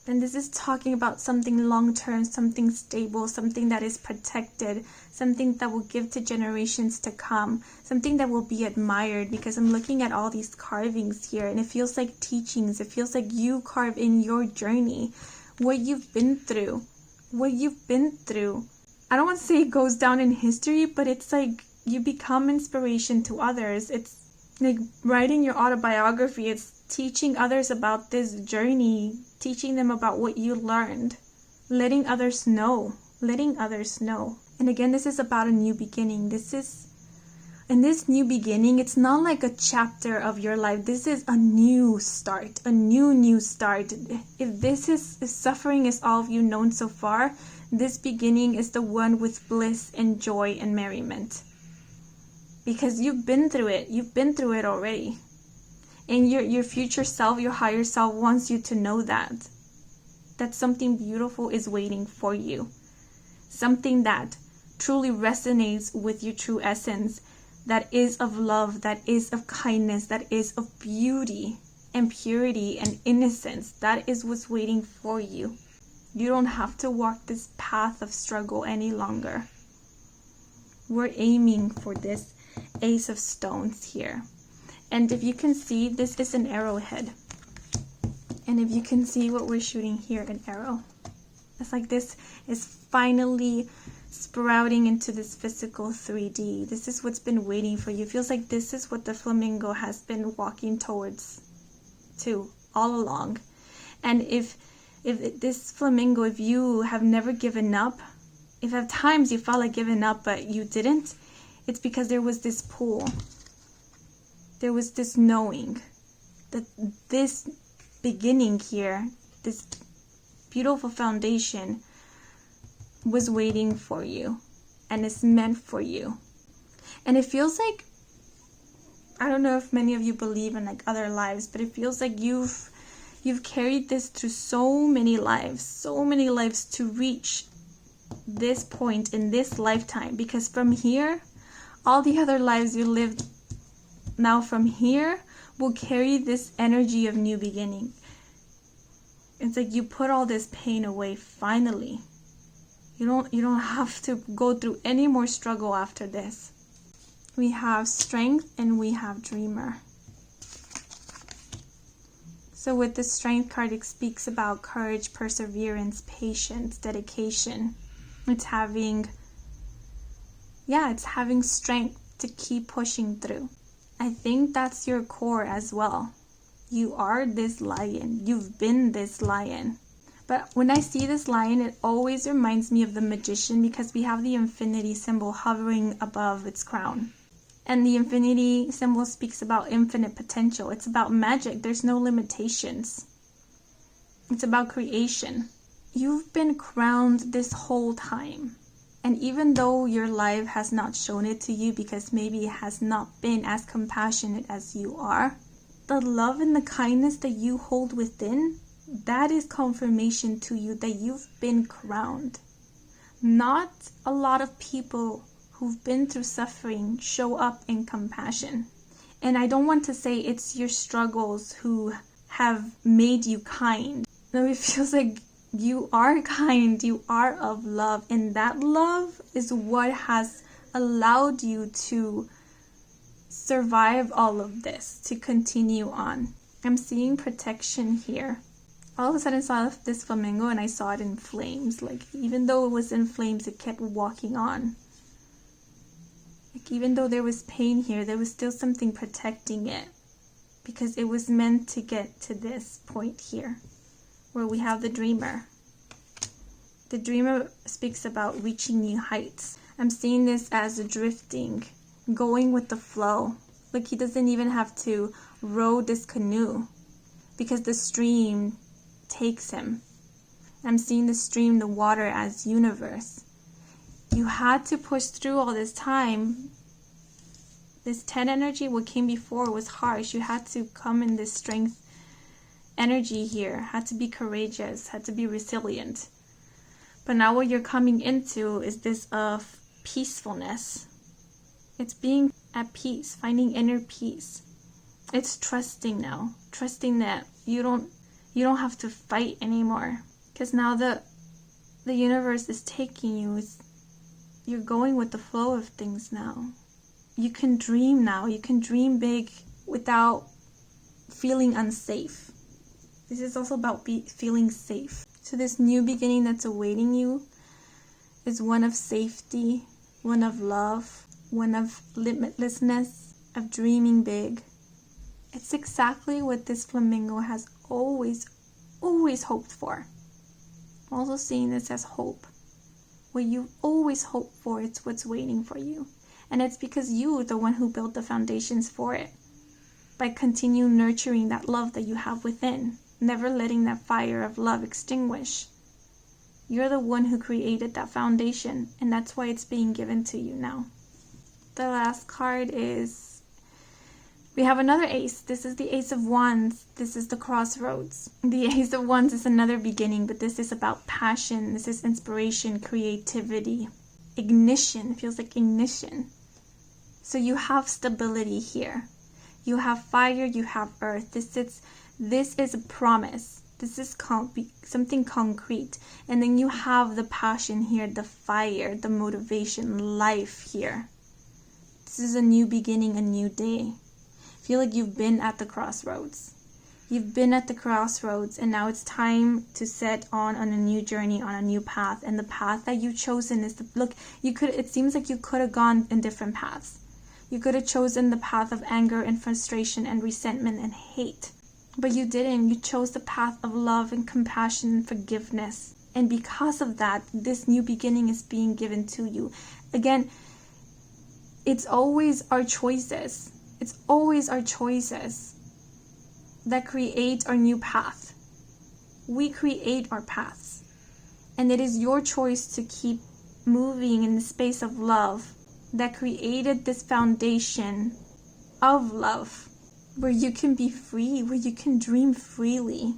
And this is talking about something long-term, something stable, something that is protected, something that will give to generations to come, something that will be admired, because I'm looking at all these carvings here and it feels like teachings. It feels like you carve in your journey, what you've been through, what you've been through. I don't want to say it goes down in history, but it's like you become inspiration to others. It's like writing your autobiography. It's teaching others about this journey, teaching them about what you learned, letting others know. And again, this is about a new beginning. In this new beginning, it's not like a chapter of your life. This is a new start, a new start. If suffering is all you've known so far, this beginning is the one with bliss and joy and merriment. Because you've been through it already. And your future self, your higher self wants you to know that something beautiful is waiting for you. Something that truly resonates with your true essence, that is of love, that is of kindness, that is of beauty and purity and innocence. That is what's waiting for you. You don't have to walk this path of struggle any longer. We're aiming for this Ace of Stones here. And if you can see, this is an arrowhead. And if you can see what we're shooting here, an arrow. It's like this is finally sprouting into this physical 3D. This is what's been waiting for you. It feels like this is what the flamingo has been walking towards to all along. And if this flamingo, if you have never given up, if at times you felt like giving up but you didn't, it's because there was this pull. There was this knowing that this beginning here, this beautiful foundation, was waiting for you and is meant for you. And it feels like, I don't know if many of you believe in like other lives, but it feels like you've carried this through so many lives to reach this point in this lifetime. Because from here, all the other lives you lived now from here will carry this energy of new beginning. It's like you put all this pain away finally. You don't have to go through any more struggle after this. We have Strength and we have Dreamer. So with the Strength card, it speaks about courage, perseverance, patience, dedication. It's having strength to keep pushing through. I think that's your core as well. You are this lion. You've been this lion. But when I see this lion, it always reminds me of the Magician, because we have the infinity symbol hovering above its crown. And the infinity symbol speaks about infinite potential. It's about magic. There's no limitations. It's about creation. You've been crowned this whole time. And even though your life has not shown it to you, because maybe it has not been as compassionate as you are, the love and the kindness that you hold within, that is confirmation to you that you've been crowned. Not a lot of people who've been through suffering show up in compassion. And I don't want to say it's your struggles who have made you kind. No, it feels like you are kind, you are of love, and that love is what has allowed you to survive all of this, to continue on. I'm seeing protection here. All of a sudden I saw this flamingo and I saw it in flames. Like, even though it was in flames, it kept walking on. Like, even though there was pain here, there was still something protecting it, because it was meant to get to this point here, where we have the Dreamer. The Dreamer speaks about reaching new heights. I'm seeing this as drifting, going with the flow. Like, he doesn't even have to row this canoe, because the stream takes him. I'm seeing the stream, the water, as universe. You had to push through all this time. This 10 energy, what came before, was harsh. You had to come in this strength energy here. Had to be courageous. Had to be resilient. But now what you're coming into is this of peacefulness. It's being at peace, finding inner peace. It's trusting now. Trusting that you don't have to fight anymore. Because now the universe is taking you. You're going with the flow of things now. You can dream now. You can dream big without feeling unsafe. This is also about feeling safe. So this new beginning that's awaiting you is one of safety, one of love, one of limitlessness, of dreaming big. It's exactly what this flamingo has always hoped for. I'm also seeing this as hope. What you've always hoped for, it's what's waiting for you. And it's because you're the one who built the foundations for it. By continuing nurturing that love that you have within. Never letting that fire of love extinguish. You're the one who created that foundation, and that's why it's being given to you now. The last card is, we have another ace. This is the Ace of Wands. This is the crossroads. The Ace of Wands is another beginning, but this is about passion. This is inspiration, creativity, ignition. It feels like ignition. So you have stability here. You have fire, you have earth. This is a promise. This is something concrete. And then you have the passion here, the fire, the motivation, life here. This is a new beginning, a new day. I feel like you've been at the crossroads. You've been at the crossroads, and now it's time to set on a new journey, on a new path. And the path that you've chosen is it seems like you could have gone in different paths. You could have chosen the path of anger and frustration and resentment and hate. But you didn't. You chose the path of love and compassion and forgiveness. And because of that, this new beginning is being given to you. Again, it's always our choices. It's always our choices that create our new path. We create our paths. And it is your choice to keep moving in the space of love that created this foundation of love. Where you can be free, where you can dream freely.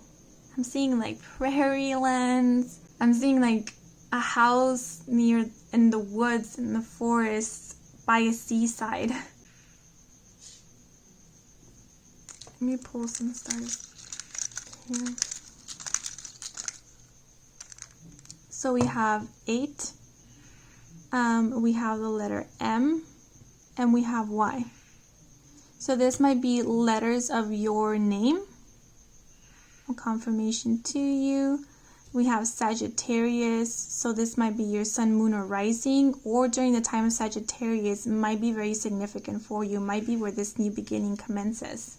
I'm seeing like prairie lands. I'm seeing like a house in the woods, in the forest, by a seaside. Let me pull some stars here. So we have 8. We have the letter M, and we have Y. So this might be letters of your name. A confirmation to you. We have Sagittarius. So this might be your sun, moon, or rising. Or during the time of Sagittarius, might be very significant for you. Might be where this new beginning commences.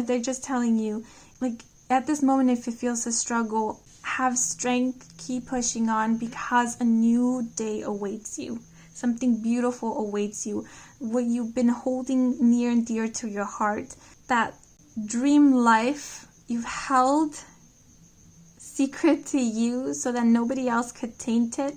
They're just telling you, like, at this moment, if it feels a struggle, have strength, keep pushing on, because a new day awaits you. Something beautiful awaits you. What you've been holding near and dear to your heart. That dream life you've held secret to you so that nobody else could taint it.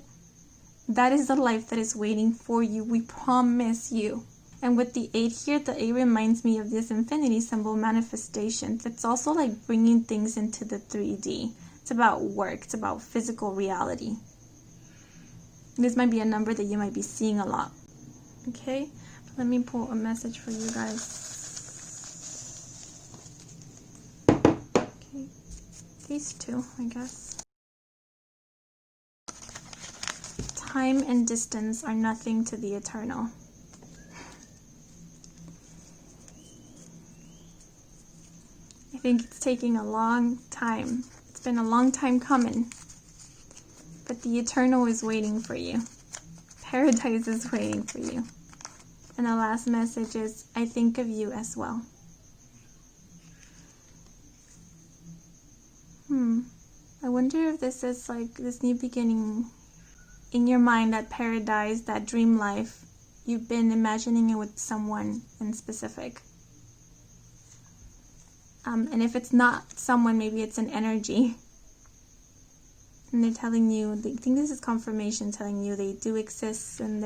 That is the life that is waiting for you. We promise you. And with the 8 here, the 8 reminds me of this infinity symbol manifestation. It's also like bringing things into the 3D. It's about work. It's about physical reality. This might be a number that you might be seeing a lot. Okay? Let me pull a message for you guys. Okay. These 2, I guess. Time and distance are nothing to the eternal. I think it's taking a long time. It's been a long time coming. But the eternal is waiting for you. Paradise is waiting for you. And the last message is, I think of you as well. I wonder if this is like this new beginning in your mind, that paradise, that dream life. You've been imagining it with someone in specific. And if it's not someone, maybe it's an energy. And they're telling you, I think this is confirmation telling you they do exist, and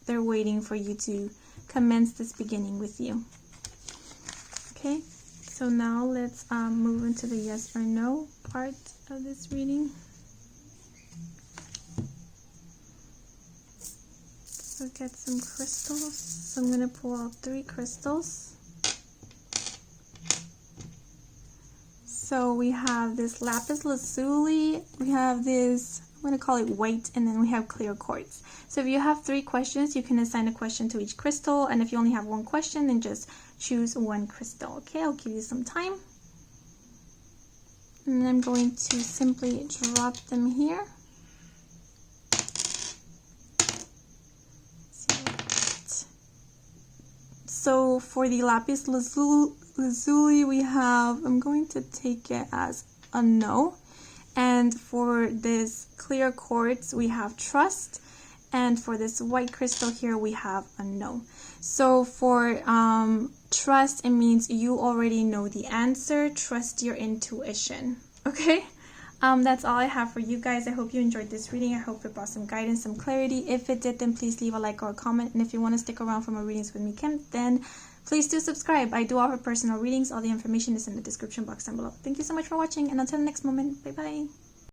they're waiting for you to commence this beginning with you. Okay, so now let's move into the yes or no part of this reading. So get some crystals. So I'm going to pull out 3 crystals. So we have this lapis lazuli, we have this, I'm going to call it white, and then we have clear quartz. So if you have 3 questions, you can assign a question to each crystal, and if you only have 1 question, then just choose 1 crystal. Okay, I'll give you some time. And then I'm going to simply drop them here. So for the lapis lazuli, we have, I'm going to take it as a no. And for this clear quartz, we have trust. And for this white crystal here, we have a no. So for trust, it means you already know the answer. Trust your intuition. Okay? That's all I have for you guys. I hope you enjoyed this reading. I hope it brought some guidance, some clarity. If it did, then please leave a like or a comment. And if you want to stick around for more readings with me, Kim, then please do subscribe. I do offer personal readings. All the information is in the description box down below. Thank you so much for watching, and until the next moment, bye-bye.